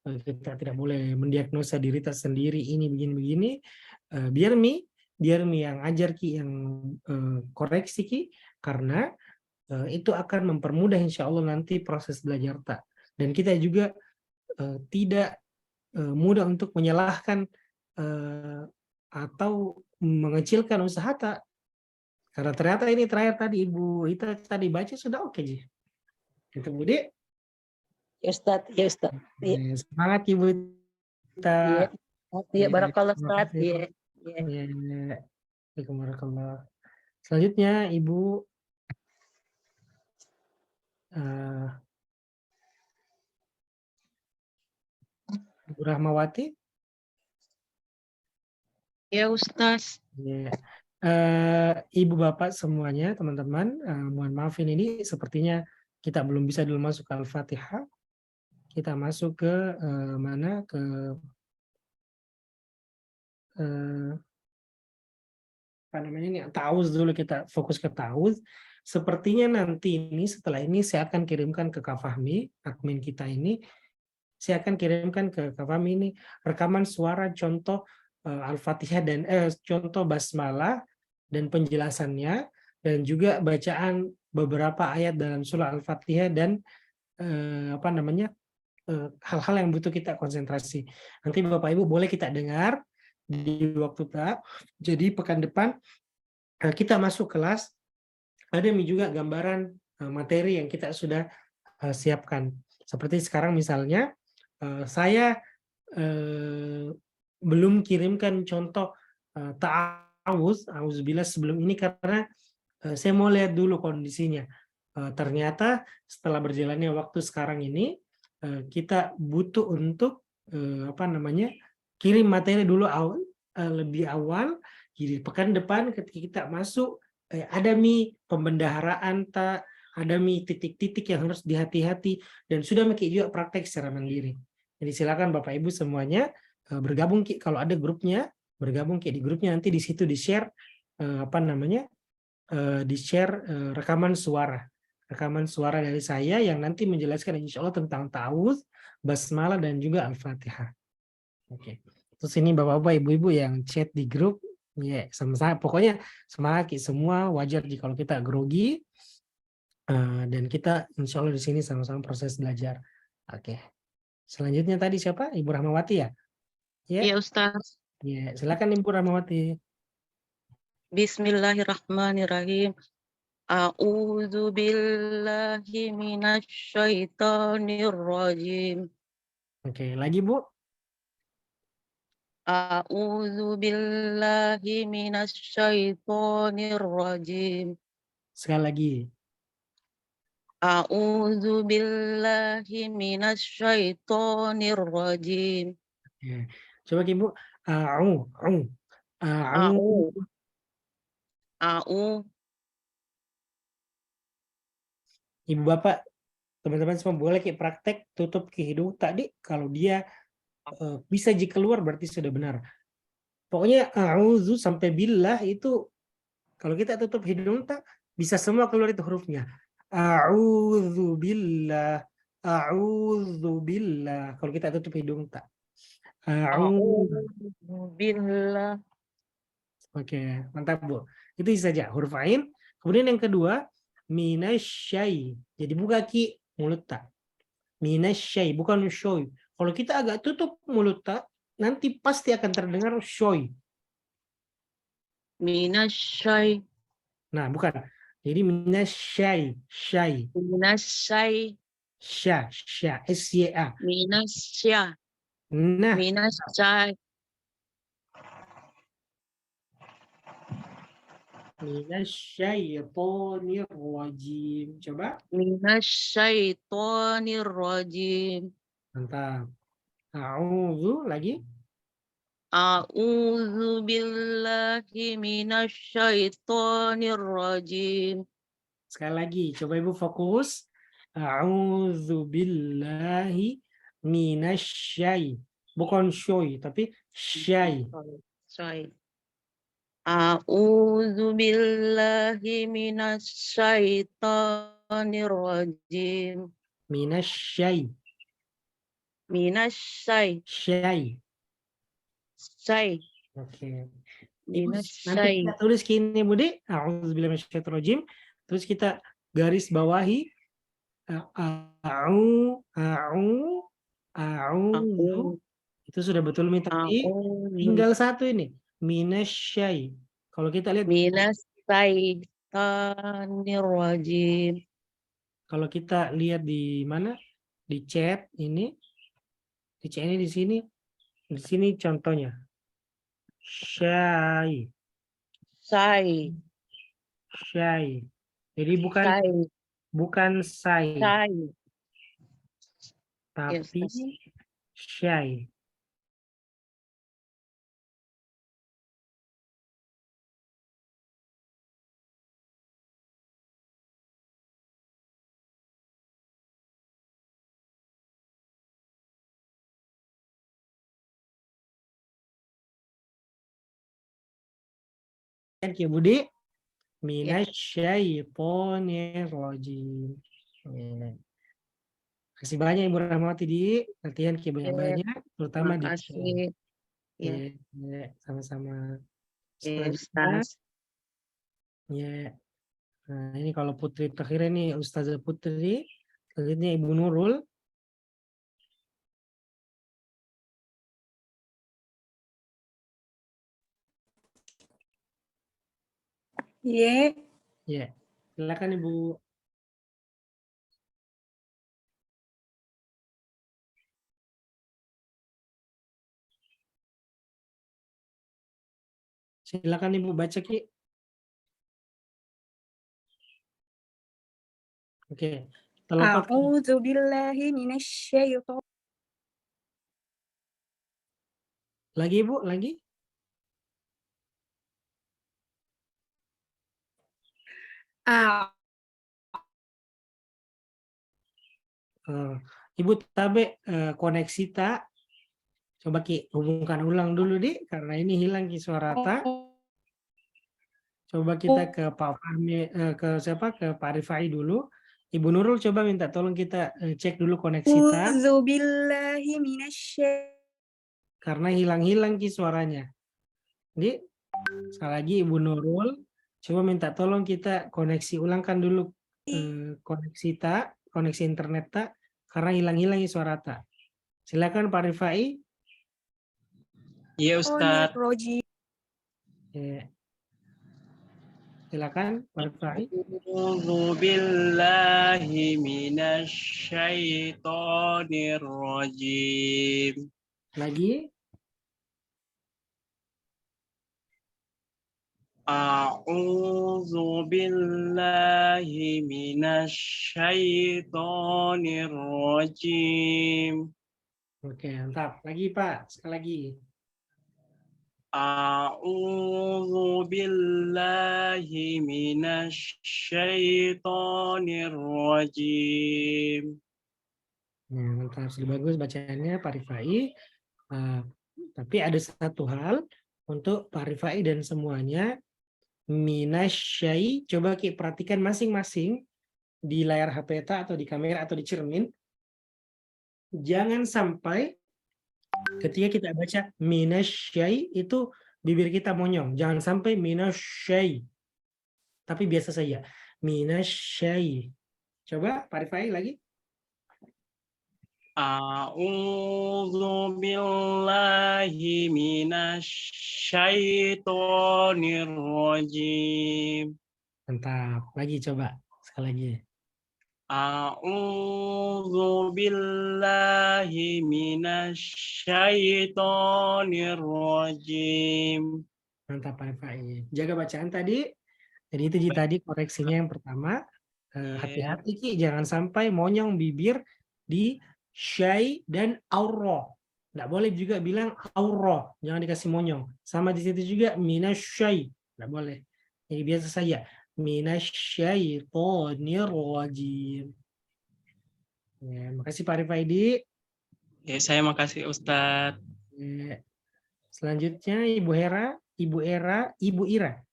kita tidak boleh mendiagnosa diri kita sendiri ini begini biar mi yang ajar Ki, yang koreksi Ki, karena itu akan mempermudah insya Allah nanti proses belajar tak, dan kita juga tidak mudah untuk menyalahkan atau mengecilkan usaha tak. Karena ternyata ini terakhir tadi Ibu Ita tadi baca sudah oke Ji. Itu Budi. Ya Ustaz, ya Ustaz. Ya. Semangat Ibu Ita. Ya, barakallah Ustaz. Ya. Barakallah. Selanjutnya Ibu Ibu Rahmawati. Ya Ustaz. Ya. Ibu Bapak semuanya, teman-teman, mohon maaf ini sepertinya kita belum bisa dulu masuk ke Al-Fatihah. Kita masuk ke mana? Ke apa namanya ini? Ta'awuz dulu, kita fokus ke ta'awuz. Sepertinya nanti ini setelah ini saya akan kirimkan ke Kak Fahmi, admin kita ini. Saya akan kirimkan ke Kak Fahmi ini rekaman suara contoh Al-Fatihah dan contoh basmalah dan penjelasannya, dan juga bacaan beberapa ayat dalam surah Al-Fatihah dan hal-hal yang butuh kita konsentrasi. Nanti Bapak Ibu boleh kita dengar di waktu tak. Jadi pekan depan kita masuk kelas, ada juga gambaran materi yang kita sudah siapkan. Seperti sekarang misalnya saya belum kirimkan contoh auzubillah sebelum ini karena saya mau lihat dulu kondisinya. Ternyata setelah berjalannya waktu sekarang ini kita butuh untuk kirim materi dulu lebih awal. Jadi pekan depan ketika kita masuk ada pembendaharaan tak, ada titik-titik yang harus dihati-hati, dan sudah juga praktek secara mandiri. Jadi silakan Bapak Ibu semuanya bergabung kalau ada grupnya, bergabung di grupnya, nanti di situ di-share di-share rekaman suara dari saya yang nanti menjelaskan insya Allah tentang ta'awuz, basmalah dan juga Al-Fatihah. Oke. Terus ini Bapak-bapak, Ibu-ibu yang chat di grup, ya sama-sama, pokoknya semangat semua, wajar kalau kita grogi, dan kita insya Allah di sini sama-sama proses belajar. Oke. Selanjutnya tadi siapa? Ibu Rahmawati ya? Ya Ustaz. Ya, silakan Ibu Rahmawati. Bismillahirrahmanirrahim. A'udzu billahi minasyaitonir rajim. Oke, lagi Bu. A'udzu billahi minasyaitonir rajim. Sekali lagi. A'udzu billahi minasyaitonir rajim. Ya. Coba Ibu. A'u. Ibu bapak, teman-teman semua boleh kayak praktek tutup ke hidung tadi. Kalau dia bisa jika keluar berarti sudah benar. Pokoknya a'udzu sampai billah itu kalau kita tutup hidung tak bisa semua keluar itu hurufnya. A'udzu billah, a'udzu billah. Kalau kita tutup hidung tak. Billah. Oke, mantap Bu. Itu saja huruf ain. Kemudian yang kedua, minasyai. Jadi buka ki mulut tak. Minasyai, bukan syoy. Kalau kita agak tutup mulut tak, nanti pasti akan terdengar syoy. Minasyai. Nah, bukan. Jadi minasyai, syai, Minasyai. sya, sya, S-Y-A. Minasya. Nah, Minasyai. minasyaitonir rajim. Coba. Minasyaitonir rajim. Mantap. A'udzu lagi. A'udzu billahi minasyaitonir rajim. Sekali lagi, coba Ibu fokus. A'udzu billahi minasyai. Bukan syoi, tapi syai. Syai. A'udzu billahi minasyaitonir rajim. Minasyai. Minasyai. Syai. Syai. Oke. Ibu, nanti Minasyai. kita tulis gini Budi. A'udzubillahi minasyaitonir rajim. Terus kita garis bawahi. A'udzu. Itu sudah betul nih tapi tinggal satu ini. Minasyai. Kalau kita lihat Minasyaitonir rajim. kalau kita lihat di mana? Di chat ini. Di chat ini di sini. Di sini contohnya. Syai. Syai. Syai. Jadi bukan Syai. bukan sai. Syai. Tapi syai. Oke Budi. Minasyaitonir rajim. Kasih banyak Ibu Rahmawati di latihan banyak-banyak, terutama di Makasih. Ya, sama-sama. Selanjutnya, Ya. Nah, ini kalau Putri terakhir ini Ustazah Putri, selanjutnya Ibu Nurul. Ya. Ya, silakan Ibu. Silakan Ibu baca Ki. Oke. A'udzubillahi minasyaitonir. Lagi Ibu, lagi. Ibu Tabe koneksi tak? Coba Ki hubungkan ulang dulu di karena ini hilang Ki suara tak. Coba kita ke Pak Fahmi, ke siapa? Ke Pak Rifai dulu. Ibu Nurul coba minta tolong kita cek dulu koneksi tak. A'udzubillahi minasyaitonir. Karena hilang-hilang Ki suaranya. Jadi sekali lagi Ibu Nurul coba minta tolong kita koneksi ulangkan dulu koneksi tak, koneksi internet tak karena hilang-hilang suara tak. Silakan Pak Rifai. Iya Ustadz. Ya. Silakan Pak Rifai. A'udzubillahi minasyaitonir rajim. Lagi. A'udzubillahi minasyaitonir rajim. Oke, mantap. Lagi Pak, sekali lagi. A'udzu billahi minasyaitonir rajim. Nah, mantap, sudah bagus bacaannya Pak Rifai. Tapi ada satu hal untuk Pak Rifai dan semuanya, minasyai, coba Ki perhatikan masing-masing di layar HP atau di kamera atau di cermin. Jangan sampai ketika kita baca minasyai itu bibir kita monyong. Jangan sampai minasyai. Tapi biasa saja. Minasyai. Coba Pak Rifai lagi. A'udzu billahi minasyaitonir rajim. Mantap. Lagi coba. Sekali lagi. A'udzu billahi minasyaitonir rajim. Mantap Pak Rifai. Jaga bacaan tadi. Jadi itu tadi koreksinya yang pertama. Hati-hati Ki, jangan sampai monyong bibir di syai dan aurro. Nggak boleh juga bilang aurro, jangan dikasih monyong. Sama di situ juga minasyai, nggak boleh. Jadi biasa saja. Minasyaitonir rajim. Ya, makasih Pak Rifaidi. Ya, saya makasih Ustadz. Ya. Selanjutnya Ibu Hera, Ibu Era, Ibu Ira.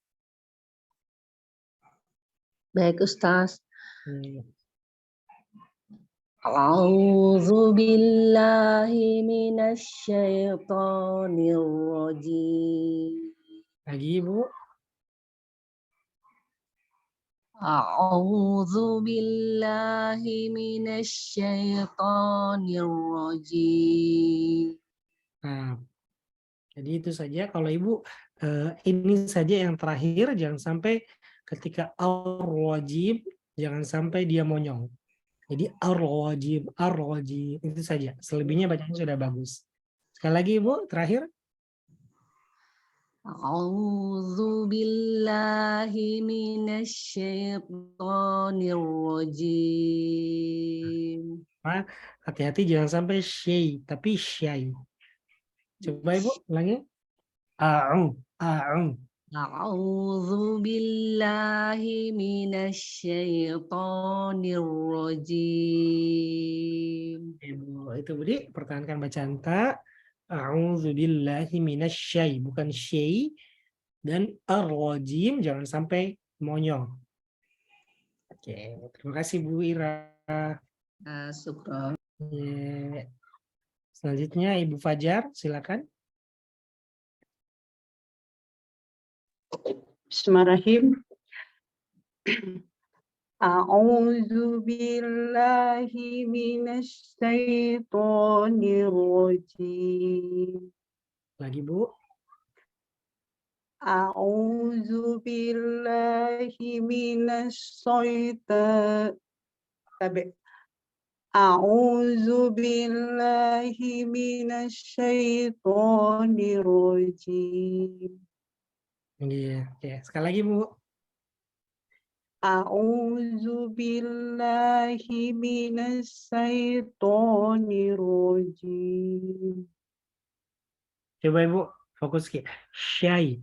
Baik Ustaz. A'udzu billahi minasyaitonir rajim. Lagi Ibu. A'udzu billahi minasyaitonir rajim. Nah, jadi itu saja. Kalau Ibu ini saja yang terakhir, jangan sampai ketika ar-rajim, jangan sampai dia monyong. Jadi ar-rajim, ar-rajim, itu saja. Selebihnya bacanya sudah bagus. Sekali lagi Ibu, terakhir. A'udzu billahi minasyaitonir rajim. Hati-hati jangan sampai syai, tapi syai. Coba Ibu, ulangi. A'u, a'u. A'udzu billahi minasyaitonir rajim. Ibu, itu Budi, pertahankan bacaan ta. A'udzu billahi minasyai, bukan syai. Dan ar-rajim, jangan sampai monyong. Oke, terima kasih Bu Ira. Syukran. Selanjutnya Ibu Fajar, silakan. Bismillahirrahmanirrahim. A'udzu billahi minasyaitonir rajim. Lagi Bu. A'udzu billahi minasyaitonir A'udzu billahi minasyaitonir rajim. Iya, oke. Sekali lagi Bu. A'udzu billahi minasyaitonir rajim. Coba Ibu fokus ke syai.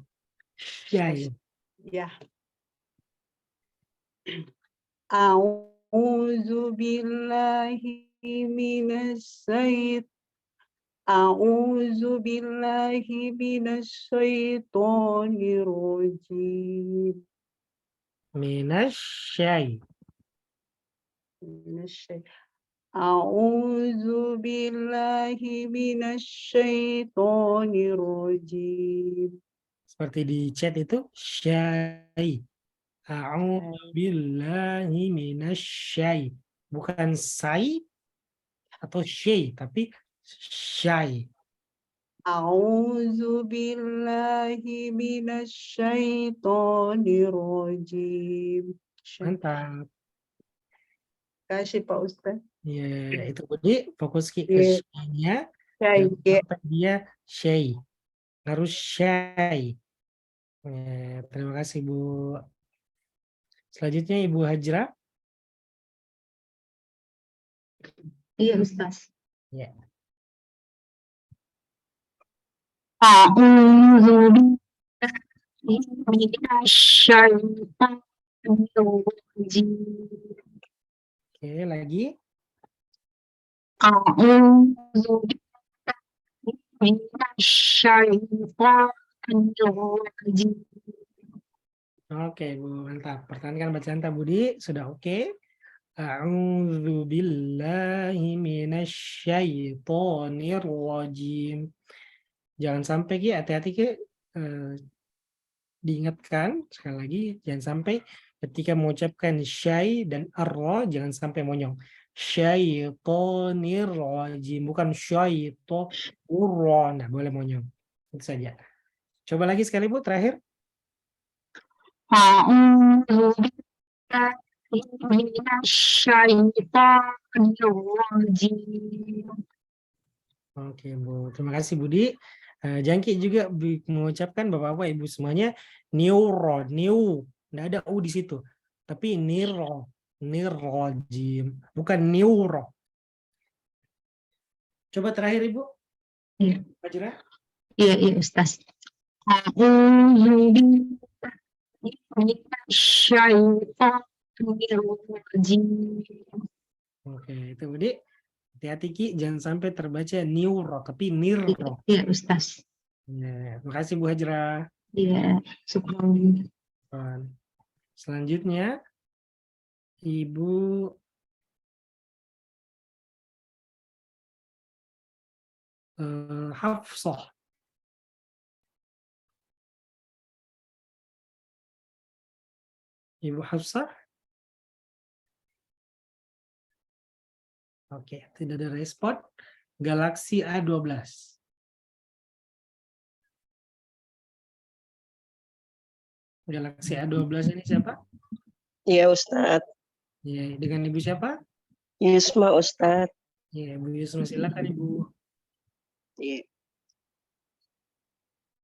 Syai. Ya. A'udzu billahi minasyaitonir A'udzu billahi minasyaitonir rajim. Minasyai. A'udzu billahi minasyaitonir rajim. Seperti di chat itu syai. A'udzu billahi minasyai. Bukan sai atau syai, tapi syai. A'udzu billahi minasyaitonir rajim. Mantap. Kasih Pak Ustaz. Ya, itu Budi, fokus ke syai-nya. Sampai dia syai. Harus syai. Ya, terima kasih Bu. Selanjutnya Ibu Hajra. Iya Ustaz. Ya. أعوذ بالله من الشيطان الرجيم. Oke, lagi. أعوذ بالله من الشيطان الرجيم. Oke, Bu, mantap. Pertahankan bacaan Tak Budi, sudah oke. A'udzu billahi minasyaitonir rajim. Jangan sampai Ki, hati-hati Ki. Diingatkan sekali lagi, jangan sampai ketika mengucapkan syai dan arra jangan sampai monyong. Syaitonir rajim, bukan syaitonir, nah boleh monyong. Itu saja. Coba lagi sekali Bu, terakhir. أعوذ بالله من الشيطان الرجيم. Oke Bu, terima kasih Budi. Jangki juga mengucapkan Bapak-Bapak Ibu semuanya niuro, nggak ada u di situ, tapi nirrojim, bukan niuro. Coba terakhir Ibu. Iya. Fajra. Iya Ustaz. A'udzu billahi minasyaitonir rajim. Oke, itu Budi. Hati-hati Ki, jangan sampai terbaca niuro, tapi nirro. Iya Ustaz. Ya, terima kasih Bu Hajra. Iya, syukron. Selanjutnya, Ibu Hafsah. Ibu Hafsah. Oke, tidak ada respon. Galaxy A12. Galaxy A12 ini siapa? Iya Ustadz. Ya, dengan Ibu siapa? Yusma Ustadz. Ya, Ibu Yusma, silakan Ibu. Iya.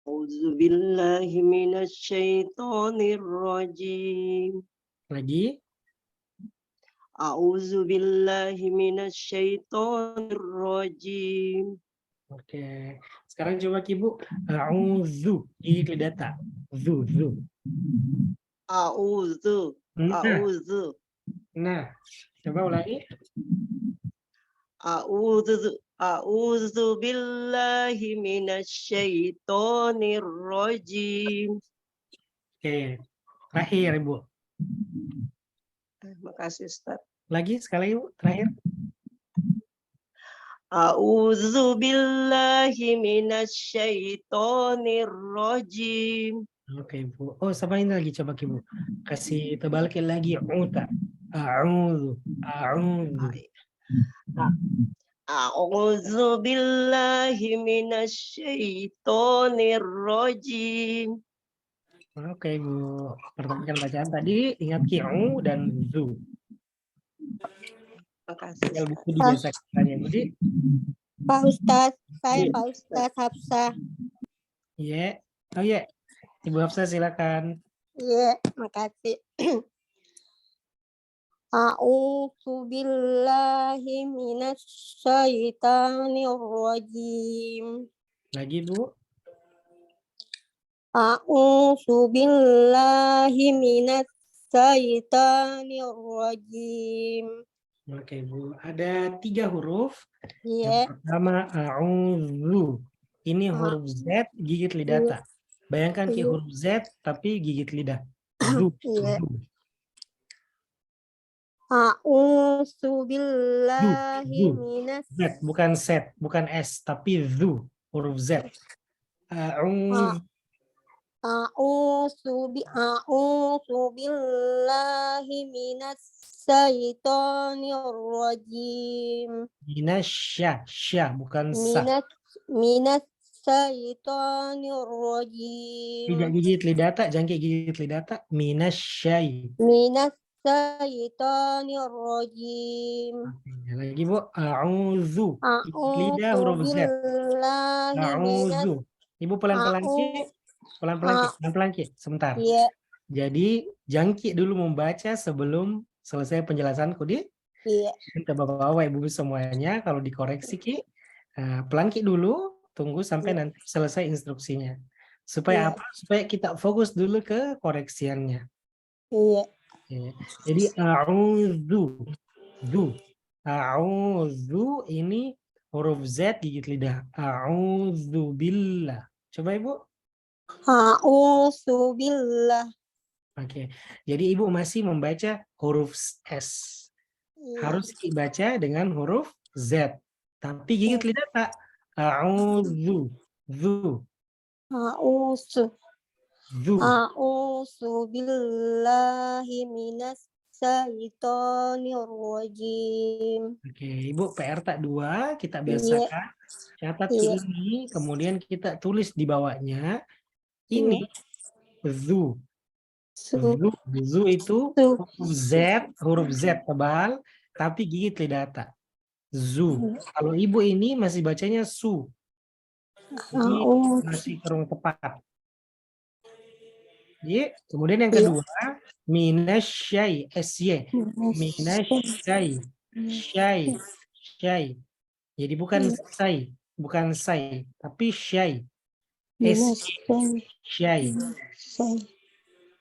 A'udzubillahi minasyaitonirrajim. Lagi. A'udzubillahi minasyaitonirrajim. Oke. Sekarang coba Ibu. A'udzu. Gigit lidah. Zu. A'udzu. A'udzu. Nah, coba ulangi. A'udzu billahi minasyaitonirrajim. Oke. Terakhir Ibu. Terima kasih Ustaz. Lagi sekali Ibu, terakhir. A'udzu billahi minasyaitonirrajim. Oke Ibu. Oh, samain lagi coba Ibu. Kasih tebalkan lagi uta. A'udzu. A'udzu billahi minasyaitonirrajim. Oke Bu. Pertahankan bacaan tadi. Ingat ki'u dan zu. Makasih. Tinggal buku dibiasakan ya Budi. Pak Ustadz, saya Pak Ustadz Hafsah. Iya. Oh iya. Ibu Hafsah silakan. Iya, makasih. A'udzu billahi minasyaitonir rajim. Lagi Bu. A'udzu billahi minasyaitonir rajim. Oke Bu. Ada 3 huruf. Iya. Yang pertama a'udzu. Ini huruf Z gigit lidah. Bayangkan Ki huruf Z tapi gigit lidah. Zu. Iya. A'udzu billahi minas. Z, bukan set, bukan S, tapi zu, huruf Z. A'udzu billahi minas syaitonir rajim. Minasya, bukan sa. Minas syaitonir rajim. Tidak gigit lidah, jangan gigit lidah. Minasyai. Minas syaitonir rajim. Lagi Bu, a'udzu. Lidah huruf Z. A'udzu. Ibu pelan-pelan Ki. Pelan-pelan Ki. Sebentar. Iya. Jadi jangki dulu membaca sebelum selesai penjelasanku di. Iya. Minta Bapak-Bapak Ibu semuanya kalau dikoreksi Ki. Pelan Ki dulu, tunggu sampai Iya. nanti selesai instruksinya. Supaya Iya. apa? Supaya kita fokus dulu ke koreksiannya. Iya. Oke. Jadi a'udzu ini huruf Z gigit lidah. A'udzubillah. Coba Ibu. A'udzubillah. Oke. Jadi Ibu masih membaca huruf S. Iya. Harus dibaca dengan huruf Z. Tapi gigit lidah tak. A'udzu. Zu. A'udzubillahi minas syaitonir rajim. Oke, Ibu PR tak 2, kita Iya. biasakan. Catat Iya. ini, kemudian kita tulis di bawahnya. Iya. Ini zu. Zu itu huruf Z tebal, tapi gigit lidah tak. Zu. Kalau Ibu ini masih bacanya su. Jadi masih kurang tepat. Jadi, kemudian yang kedua, minasyai, SY. Minasyai. Syai. Jadi bukan sai, tapi syai. Syai.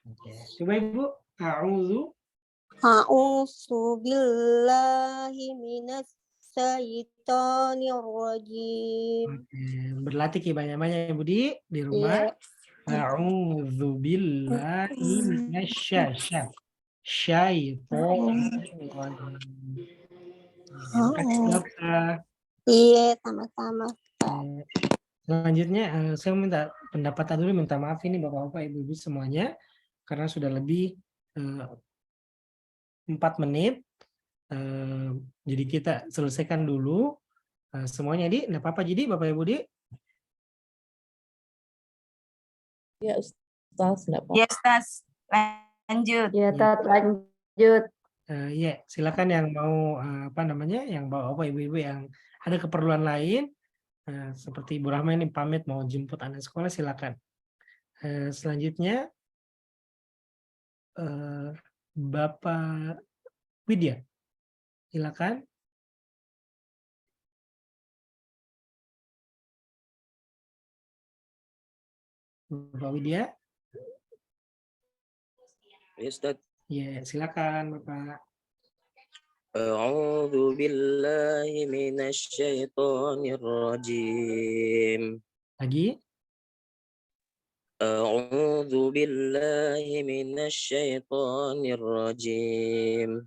Oke. Coba Ibu, A'udzubillahi minas syaitonir rajim. Berlatih banyak-banyak Ibu di rumah. A'udzubillahi minasyaitonir rajim. Iya, sama-sama. Selanjutnya saya minta pendapat dulu, minta maaf ini Bapak-Bapak, Ibu-ibu semuanya karena sudah lebih 4 menit. Jadi kita selesaikan dulu semuanya di, enggak apa-apa jadi Bapak Ibu di. Ya Ustaz, enggak apa-apa. Ya Ustaz, lanjut. Ya Tat, lanjut. Ya, silakan yang mau yang Bapak Ibu-ibu yang ada keperluan lain seperti Ibu Rahma ini pamit mau jemput anak sekolah, silakan. Selanjutnya Bapak Widya, silakan. Bapak Widya. Ya Ustaz. Ya, silakan Bapak. A'udzu billahi minasyaitonir rajim. Lagi. A'udzu billahi minasyaitonir rajim.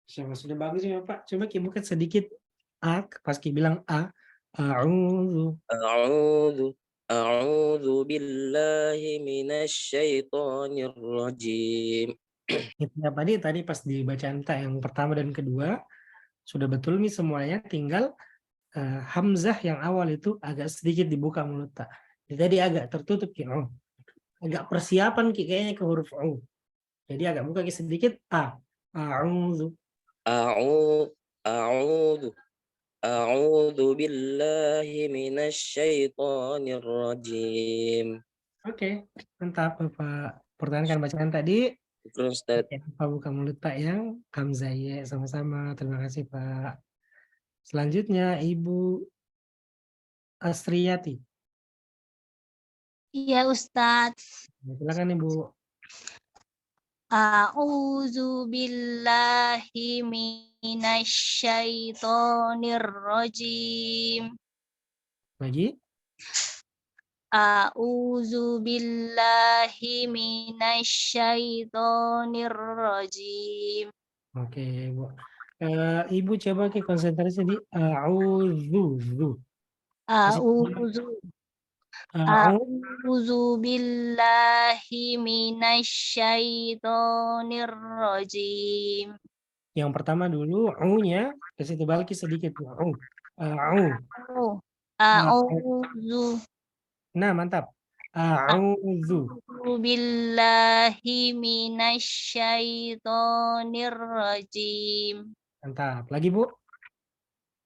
Sudah bagus ya Pak. Coba bukan sedikit a pas bilang a. A'udzu billahi minasyaitonir rajim. Ya, tadi pas dibacaan ta yang pertama dan kedua sudah betul nih semuanya, tinggal hamzah yang awal itu agak sedikit dibuka mulut tak. Jadi agak tertutup agak persiapan kayaknya ke huruf u. Jadi agak buka sedikit a. A'udzu billahi minasyaitonir rajim. Oke, mantap Bapak. Pertahankan bacaan tadi. Ustaz. Pak buka mulut Pak yang hamzah ya, sama-sama. Terima kasih Pak. Selanjutnya Ibu Astriyati. Iya Ustadz. Silakan Ibu. A'udzu billahi minasyaitonir rajim. Lagi. A'udzu billahi minasyaitonir rajim. Oke, Ibu. Ibu coba konsentrasi di a'udzu. A'udzu billahi minasyaitonir rajim. Yang pertama dulu u-nya kasih tebal sedikit. A'udzu. Nah, mantap. A'udzu billahi minasyaitonir rajim. Mantap. Lagi, Bu.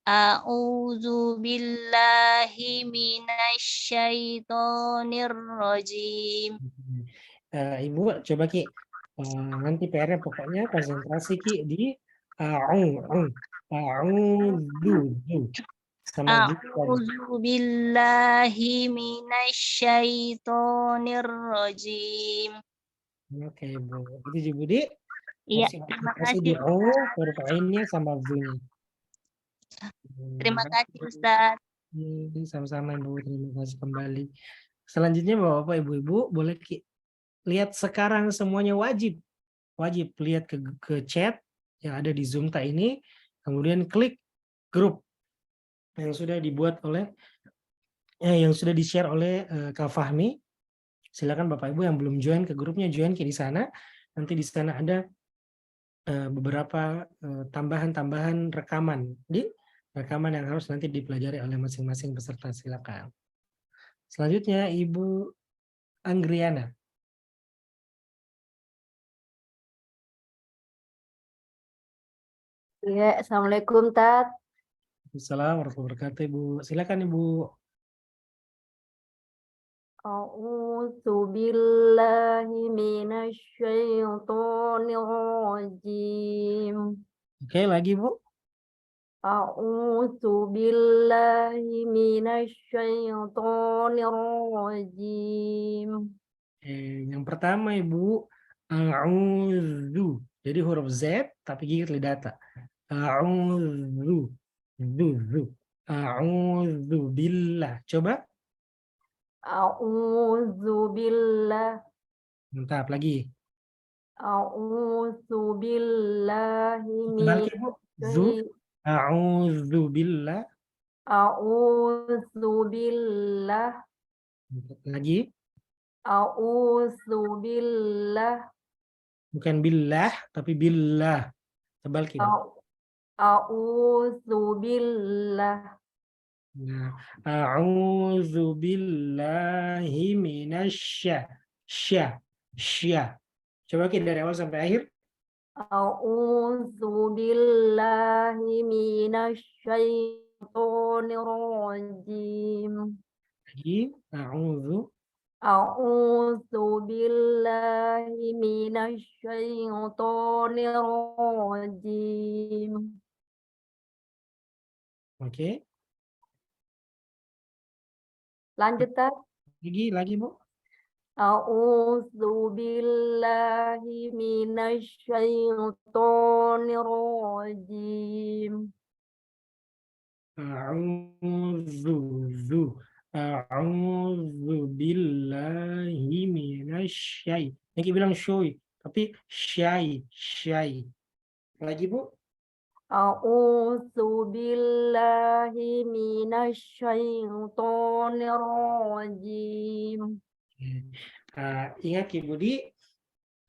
A'udzu billahi minasyaitonir rajim. Ibu coba Ki, nanti PR-nya pokoknya konsentrasi Ki di a'udzu. sama Zu tadi. A'udzu billahi minasyaitonir rajim. Oke, Bu. Itu Ji Budi. Iya, Opsi terima konsentrasi di kasih. O, huruf A-nya sama Z-nya. Terima kasih Ustaz. Sama-sama Ibu, terima kasih kembali. Selanjutnya Bapak-Bapak, Ibu-Ibu, boleh lihat sekarang semuanya wajib lihat ke chat yang ada di Zoom ini, kemudian klik grup yang sudah dibuat oleh yang sudah di-share oleh Kak Fahmi. Silakan Bapak Ibu yang belum join ke grupnya, join di sana. Nanti di sana ada beberapa tambahan rekaman yang harus nanti dipelajari oleh masing-masing peserta. Silakan. Selanjutnya Ibu Anggriana. Ya, Assalamualaikum, Tat. Assalamualaikum warahmatullahi wabarakatuh, Ibu. Silakan Ibu. A'udzu billahi minasyaitonir rajim. Oke, lagi Bu. A'udzu billahi minasyaitonir rajim. Yang pertama Ibu, a'udzu. Jadi huruf Z tapi gigit lidata. A'udzu. Zu. A'udzu billah. Coba. A'udzu billah. Mantap lagi. A'udzu billahi Balik Ibu. Zu. A'udzu billah. A'udzu billah. Lagi. A'udzu billah. Bukan billah tapi billah. Tebal Ibu. A'udzu billah. Nah, a'udzu billahi minasya. Sya. Coba dari awal sampai akhir. A'udzu billahi minasyaitonir rajim. Lagi, a'udzu. A'udzu billahi minasyaitonir rajim. Oke. Lanjut, Tat. Lagi Bu. A'udzu billahi minasyaitonir rajim. A'udzu billahi minasyai. Ini bilang syai, tapi syai. Lagi Bu. A'udzu billahi minasyaitonir rajim. Ingat Ibu di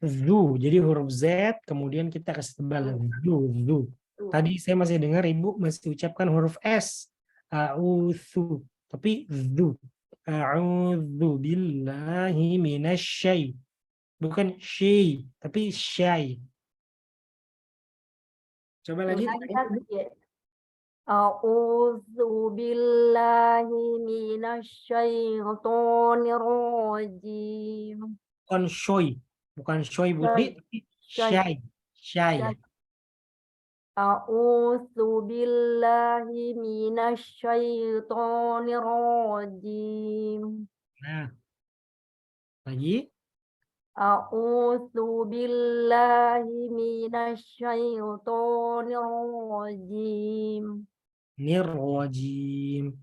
zu, jadi huruf Z, kemudian kita kasih tebal zu. Tadi saya masih dengar Ibu masih ucapkan huruf S. A'udzu, tapi zu. A'udzu billahi minasyai. Bukan syai, tapi syai. Coba lagi. A'udzu billahi minasyaitonir rajim. Bukan syoi Budi, tapi syai. A'udzu billahi minasyaitonir rajim. Nah. Lagi. A'udzu billahi minasyaitonir rajim. Nirrajim.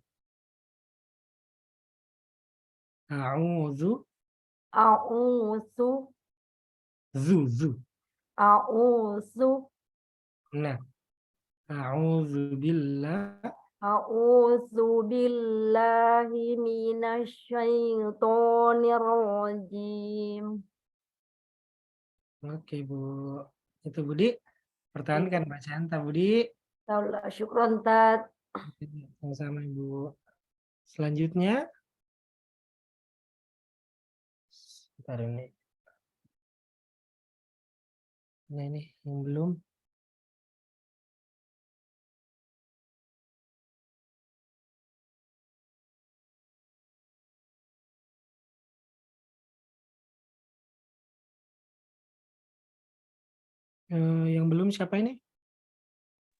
A'udzu. Zu. A'udzu. Nah. A'udzu billah. A'udzu billahi minasyaitonir rajim. Oke Bu. Itu Budi. Pertahankan bacaan Tak Budi. Syukron Tat. Sama-sama Ibu. Selanjutnya. Bentar ini. Nah ini yang belum. Yang belum siapa ini?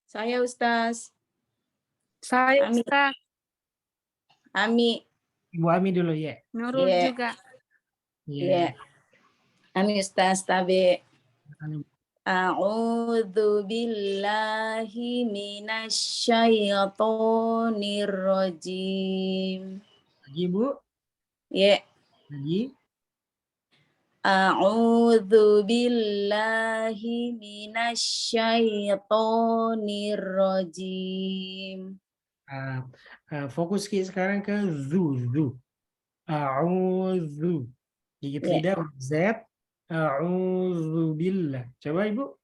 Saya Ustaz. Saya Ami. Ustaz. Ami. Ibu Ami dulu ya. Nurul Iya. juga. Iya. Ami Ustaz Tabe. A'udzu billahi minasyaitonir rajim. Lagi Bu. Ya. Lagi. A'udzu billahi minasyaitonir rajim. Fokus sekarang ke zu. A'udzu. Gigit lidah Z. A'udzu billah. Coba Ibu.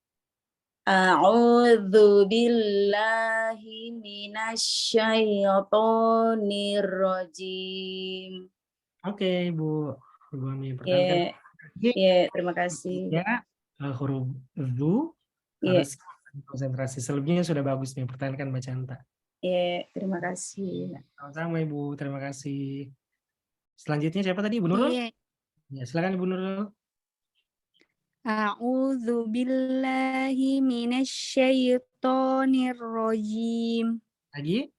A'udzu billahi minasyaitonir rajim. Oke, Ibu. Ibu Ami pertahankan. Ya, terima kasih. Ya, huruf zu harus konsentrasi. Selebihnya sudah bagus nih. Pertahankan bacaan tak. Ya, terima kasih. Sama-sama Ibu. Terima kasih. Selanjutnya siapa tadi? Ibu Nurul? Iya. Ya, silakan Ibu Nurul. A'udzu billahi minasyaitonir rajim. Lagi?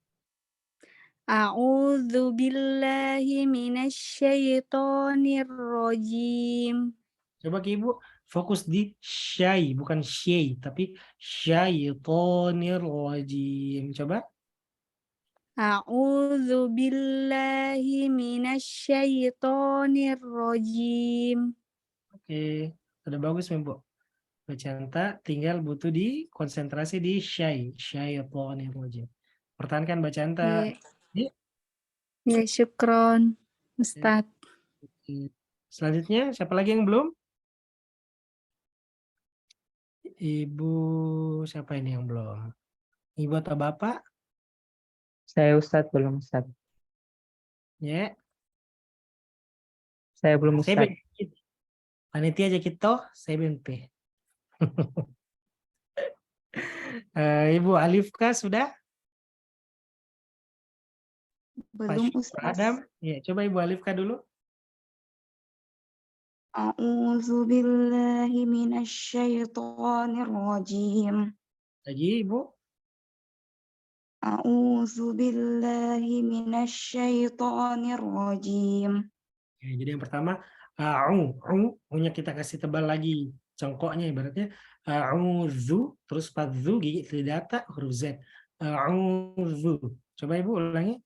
A'udzu billahi minasyaitonir rajim. Coba ke Ibu fokus di syai, bukan syai, tapi syaitonir rajim. Coba. A'udzu billahi minasyaitonir rajim. Oke, sudah bagus Bu. Bacaan tak tinggal butuh di konsentrasi di syaitonir rajim. Pertahankan bacaan tak. Ya, syukron, Ustaz. Selanjutnya siapa lagi yang belum? Ibu siapa ini yang belum? Ibu atau Bapak? Saya Ustadz, belum Ustadz. Ya. Saya belum Saya Ustadz. panitia aja kita, saya BNP. Ibu Alifka sudah? Belum Pak Ustaz. Adam, ya coba Ibu Alifka dulu. A'udzu billahi minasyaitonir rajim. Lagi Ibu. A'udzu billahi minasyaitonir rajim. Ya, jadi yang pertama u-nya kita kasih tebal lagi congkoknya ibaratnya a'udzu terus padzu gigit lidah tak huruf Z. A'udzu. Coba Ibu ulangi.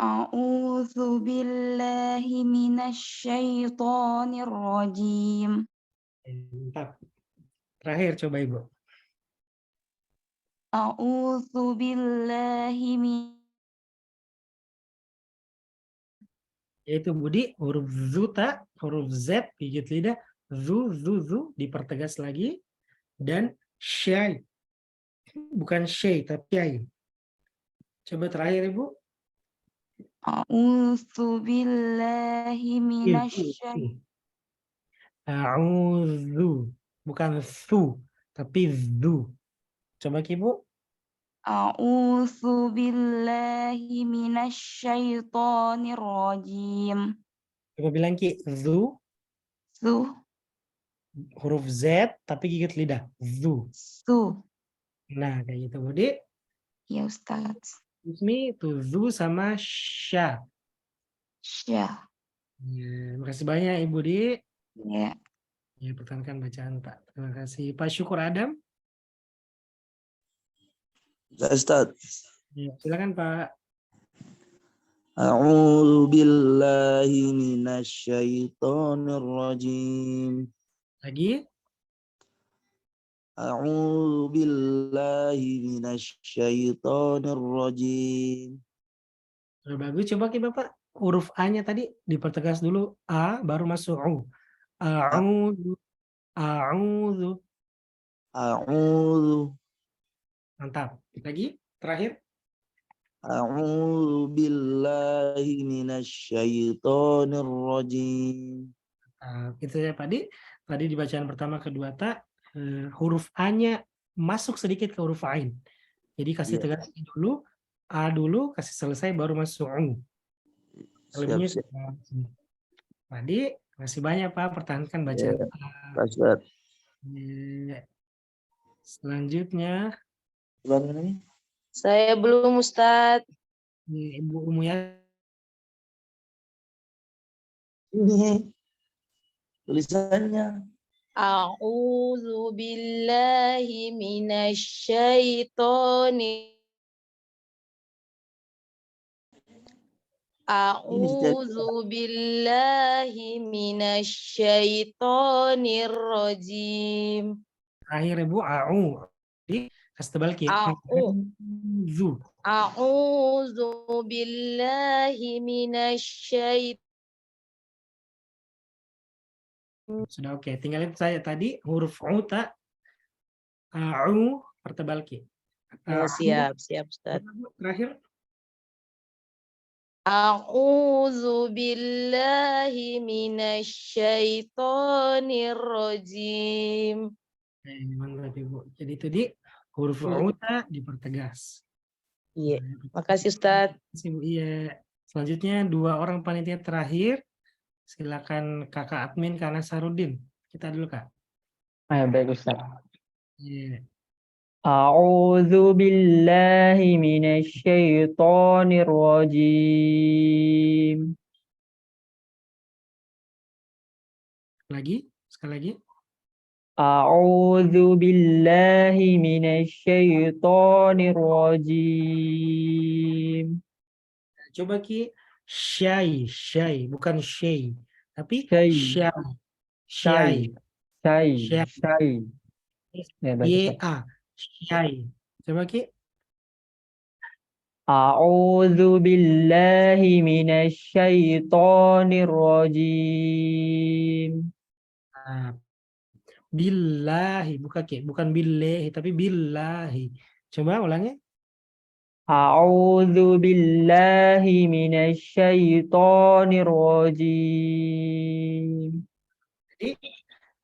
A'udzu billahi minasyaitonir rajim. Mantap. Terakhir coba Ibu. A'udzu billahi Yaitu Budi huruf zuta, huruf Z gigit lidah, zu dipertegas lagi dan syai. Bukan syai tapi syai. Coba terakhir Ibu. A'udzu billahi minasyaitonir. A'udzu, bukan su, tapi zu. Coba Ibu. A'udzu billahi minasyaitonir rajim. Coba bilang Ki, zu. Zu. Huruf Z tapi gigit lidah, zu. Zu. Nah, kayak gitu Budi. Ya Ustaz. Ismi itu zu sama sya. Sya. Ya, makasih banyak Ibu Di. Ya. Ya, pertahankan bacaan Pak. Terima kasih. Pak Syukur Adam. Ustaz. Ya, silakan Pak. A'udzu billahi minasyaitonir rajim. Lagi? A'udzu billahi minasyaitonir rajim. Sudah bagus. Coba Ki Bapak. Huruf A-nya tadi dipertegas dulu. A baru masuk U. A'udzu. A'udzu. A'udzu. Mantap. Lagi? Terakhir. A'udzu billahi minasyaitonir rajim. Gitu ya Pak Di. Tadi di bacaan pertama kedua tak huruf A-nya masuk sedikit ke huruf Ain. Jadi kasih tegas dulu, A dulu, kasih selesai baru masuk U. Selebihnya sudah. Pak Di, masih banyak Pak, pertahankan bacaan. Ustaz. Selanjutnya Ulangi. Saya belum Ustadz. Ibu Umu ya. Ini tulisannya. A'udzu billahi minasyaitonir A'udzu billahi minasyaitonir rajim. Terakhir Ibu a'u. Jadi kasih tebal ki. A'udzu. A'udzu billahi minasyaitonir. Sudah oke. Tinggalin saya tadi huruf u tak a'u pertebal ki. Ya, siap Ustaz. Terakhir. A'udzu billahi minasyaitonir rajim. Mantap Ibu. Jadi itu di huruf u tak dipertegas. Iya. Makasih Ustaz. Iya. Selanjutnya 2 orang panitia terakhir. Silakan Kakak admin Kak Nasarudin. Kita dulu Kak. Baik Ustaz. Iya. A'udzu billahi minasyaitonir rajim. Sekali lagi. A'udzu billahi minasyaitonir rajim. Coba Ki, syai, bukan syai, tapi syai. Ya, syai. Coba Ki. A'udzu billahi minasyaitonir rajim. Billahi, bukan billahi, tapi billahi. Coba ulangi. A'udzu billahi minasyaitonir rajim.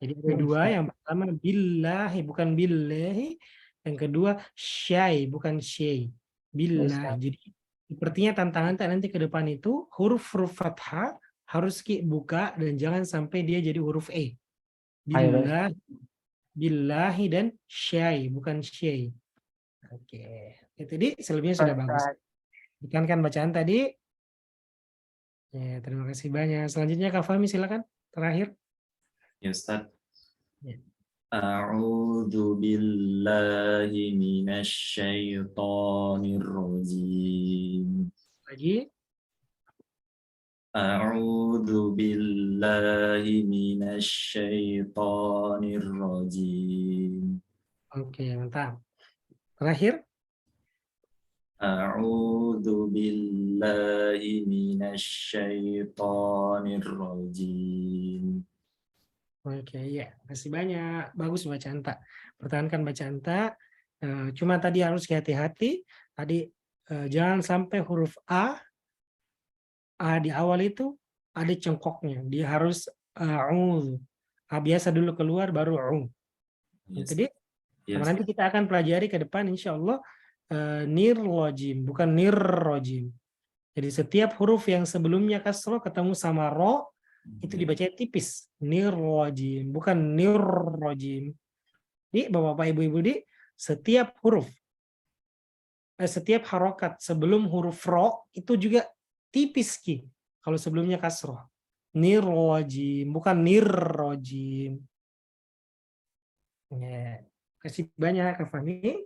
Jadi ada 2, yang pertama billahi, bukan billahi. Yang kedua syai, bukan syai. Billahi. Jadi sepertinya tantangan nanti ke depan itu huruf-huruf fathah harus Ki buka dan jangan sampai dia jadi huruf E. Billahi dan syai, bukan syai. Oke. Itu selebihnya sudah bagus. Tekankan bacaan tadi. Ya, terima kasih banyak. Selanjutnya Kak Fahmi silakan. Terakhir. Ya Ustaz. A'udzu billahi minasyaitonir rajim. Lagi. A'udzu billahi minasyaitonir rajim. Oke, mantap. Terakhir. A'udzu billahi minasyaitonir rajim. Oke, ya, kasih banyak. Bagus bacaan tak. Pertahankan bacaan tak. Cuma tadi harus hati-hati. Tadi jangan sampai huruf A di awal itu ada cengkoknya. Dia harus a'udzu. A biasa dulu keluar baru a'udzu. Jadi nanti kita akan pelajari ke depan insya Allah nirrojim, bukan nirrojim. Jadi setiap huruf yang sebelumnya kasroh ketemu sama ro itu dibaca tipis, nirrojim, bukan nirrojim. Di Bapak-bapak Ibu-ibu setiap huruf, setiap harokat sebelum huruf ro itu juga tipis Ki. Kalau sebelumnya kasroh, nirrojim, bukan nirrojim. Ya, kasih banyak Kak Fahmi.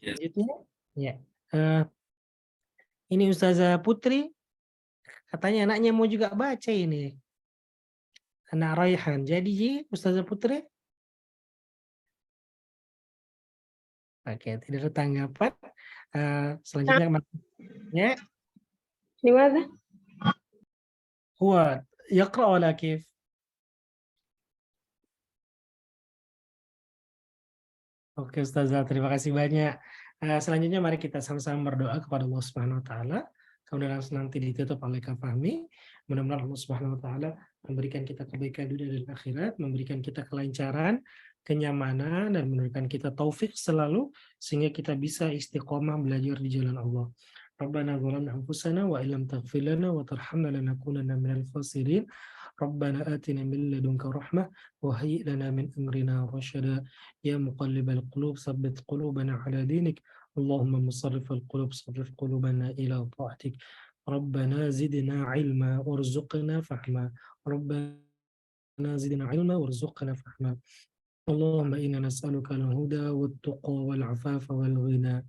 Selanjutnya. Ya, ini Ustazah Putri, katanya anaknya mau juga baca ini. Anak Raihan. Jadi Ustazah Putri. Oke, tidak ada tanggapan. Selanjutnya ya. Gimana? Huwa yaqra wala kif? Oke Ustazah, terima kasih banyak. Selanjutnya mari kita sama-sama berdoa kepada Allah Subhanahu wa taala. Kemudian nanti ditutup oleh Kak Fahmi. Mudah-mudahan Allah Subhanahu wa taala memberikan kita kebaikan dunia dan akhirat, memberikan kita kelancaran, kenyamanan, dan memberikan kita taufik selalu sehingga kita bisa istiqomah belajar di jalan Allah. Rabbana zalamna anfusana wa illam taghfir lana wa tarhamna lanakunanna minal khasirin. Rabbana atina min ladunka rahmah wa hayyi' lana min amrina rasyada. Ya muqallibal qulub tsabbit qulubana ala dinik. Allahumma musarrifal qulub sarrif qulubana ila ta'atik. Rabbana zidna ilma warzuqna fahma. Rabbana zidna ilma warzuqna fahma. Allahumma inna nas'aluka al-huda wat-tuqa wal-'afafa wal-ghina.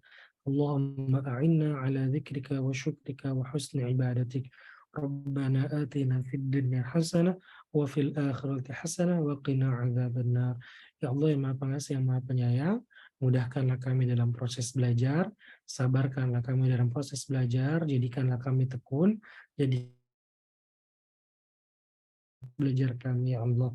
Allahumma a'inna ala dzikrika wa syukrika wa husni ibadatik. Rabbana atina fid dunya hasanah wa fil akhirati hasanah wa qina adzabannar. Ya Allah yang Maha Pengasih, yang Maha Penyayang, mudahkanlah kami dalam proses belajar, sabarkanlah kami dalam proses belajar, jadikanlah kami tekun, jadi belajar kami ya Allah.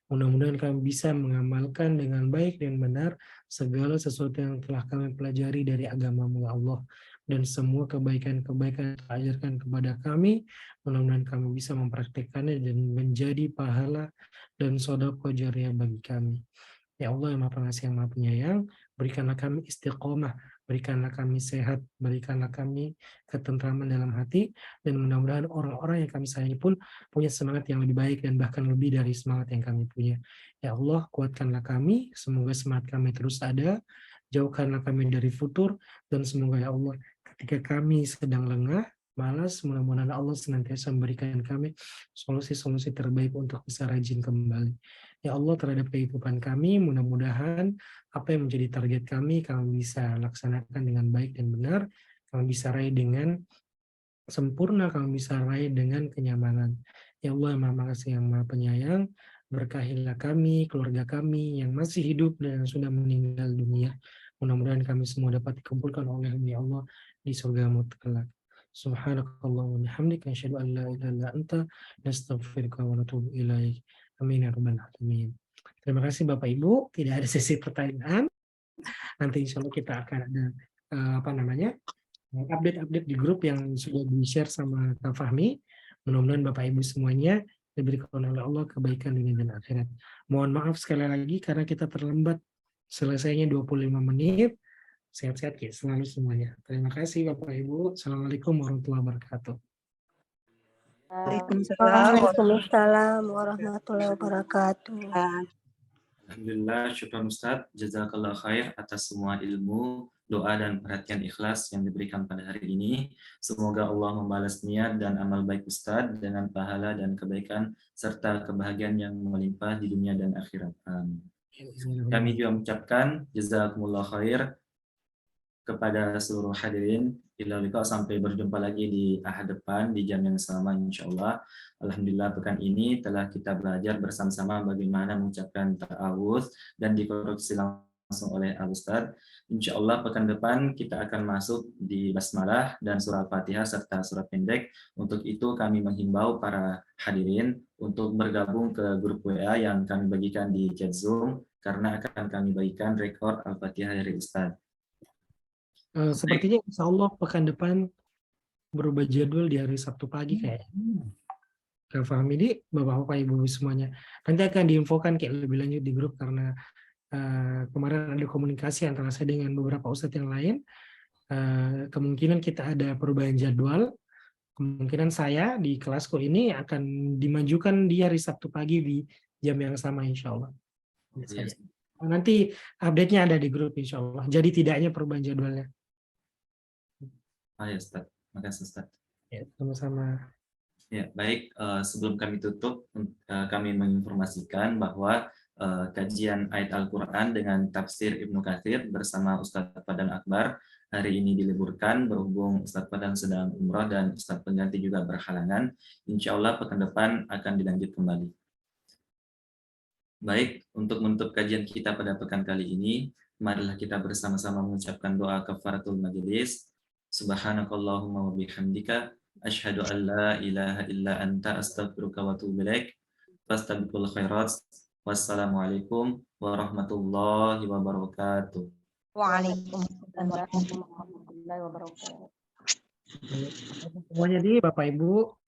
Mudah-mudahan kami bisa mengamalkan dengan baik dan benar segala sesuatu yang telah kami pelajari dari agama-Mu ya Allah. Dan semua kebaikan-kebaikan yang Tuhan ajarkan kepada kami, mudah-mudahan kami bisa mempraktikkannya dan menjadi pahala dan sedekah jariah bagi kami. Ya Allah yang Maha Pengasih, yang Maha Penyayang, berikanlah kami istiqomah, berikanlah kami sehat, berikanlah kami ketentraman dalam hati, dan mudah-mudahan orang-orang yang kami sayangi pun punya semangat yang lebih baik dan bahkan lebih dari semangat yang kami punya. Ya Allah, kuatkanlah kami, semoga semangat kami terus ada, jauhkanlah kami dari futur, dan semoga ya Allah, ketika kami sedang lengah, malas, mudah-mudahan Allah senantiasa memberikan kami solusi-solusi terbaik untuk bisa rajin kembali. Ya Allah, terhadap kehidupan kami, mudah-mudahan apa yang menjadi target kami bisa laksanakan dengan baik dan benar, kami bisa raih dengan sempurna, kami bisa raih dengan kenyamanan. Ya Allah yang Maha Pengasih, yang Maha Penyayang, berkahilah kami, keluarga kami yang masih hidup dan yang sudah meninggal dunia. Mudah-mudahan kami semua dapat dikumpulkan oleh ya Allah di surga-Mu kelak. Subhanakallahumma wa bihamdika asyhadu an la ilaha illa anta nastaghfiruka wa natubu ilaik. Amin ya rabbal alamin. Terima kasih Bapak Ibu, tidak ada sesi pertanyaan. Nanti insya Allah kita akan ada update-update di grup yang sudah di-share sama Kak Fahmi. Mudah-mudahan Bapak Ibu semuanya diberikan oleh Allah kebaikan dunia dan akhirat. Mohon maaf sekali lagi karena kita terlambat selesainya 25 menit. Sehat-sehat ya selalu semuanya. Terima kasih Bapak Ibu. Assalamualaikum warahmatullahi wabarakatuh. Waalaikumsalam warahmatullahi wabarakatuh. Alhamdulillah, syukran Ustaz. Jazakallah khair atas semua ilmu, doa dan perhatian ikhlas yang diberikan pada hari ini. Semoga Allah membalas niat dan amal baik Ustaz dengan pahala dan kebaikan serta kebahagiaan yang melimpah di dunia dan akhirat. Amin. Kami juga mengucapkan jazakumullah khair kepada seluruh hadirin. Ila liqa, sampai berjumpa lagi di Ahad depan di jam yang sama insyaallah. Alhamdulillah pekan ini telah kita belajar bersama-sama bagaimana mengucapkan ta'awudz dan dikoreksi langsung oleh Al-Ustaz. Insyaallah pekan depan kita akan masuk di basmalah dan surah Al-Fatihah serta surat pendek. Untuk itu kami menghimbau para hadirin untuk bergabung ke grup WA yang kami bagikan di chat Zoom karena akan kami bagikan rekor Al-Fatihah dari Ustaz. Sepertinya insya Allah pekan depan berubah jadwal di hari Sabtu pagi kayaknya. Kak Fahmi ini Bapak-Bapak Ibu semuanya. Nanti akan diinfokan kayak lebih lanjut di grup karena kemarin ada komunikasi antara saya dengan beberapa ustadz yang lain. Kemungkinan kita ada perubahan jadwal. Kemungkinan saya di kelasku ini akan dimajukan di hari Sabtu pagi di jam yang sama insya Allah. Yes. Nanti update-nya ada di grup insya Allah. Jadi tidaknya perubahan jadwalnya. Ya Ustaz, makasih Ustaz. Ya, sama-sama. Ya, baik, sebelum kami tutup, kami menginformasikan bahwa kajian ayat Al-Quran dengan tafsir Ibnu Katsir bersama Ustadz Padang Akbar hari ini diliburkan berhubung Ustadz Padang sedang umrah dan Ustadz pengganti juga berhalangan. Insya Allah pekan depan akan dilanjut kembali. Baik, untuk menutup kajian kita pada pekan kali ini, marilah kita bersama-sama mengucapkan doa kafaratul majelis. Subhanakallahumma wa bihamdika asyhadu an la ilaha illa anta astaghfiruka wa atubu ilaik. Fastabiqul khairat. Wassalamualaikum warahmatullahi wabarakatuh. Waalaikumsalam warahmatullahi wabarakatuh. Semuanya di Bapak Ibu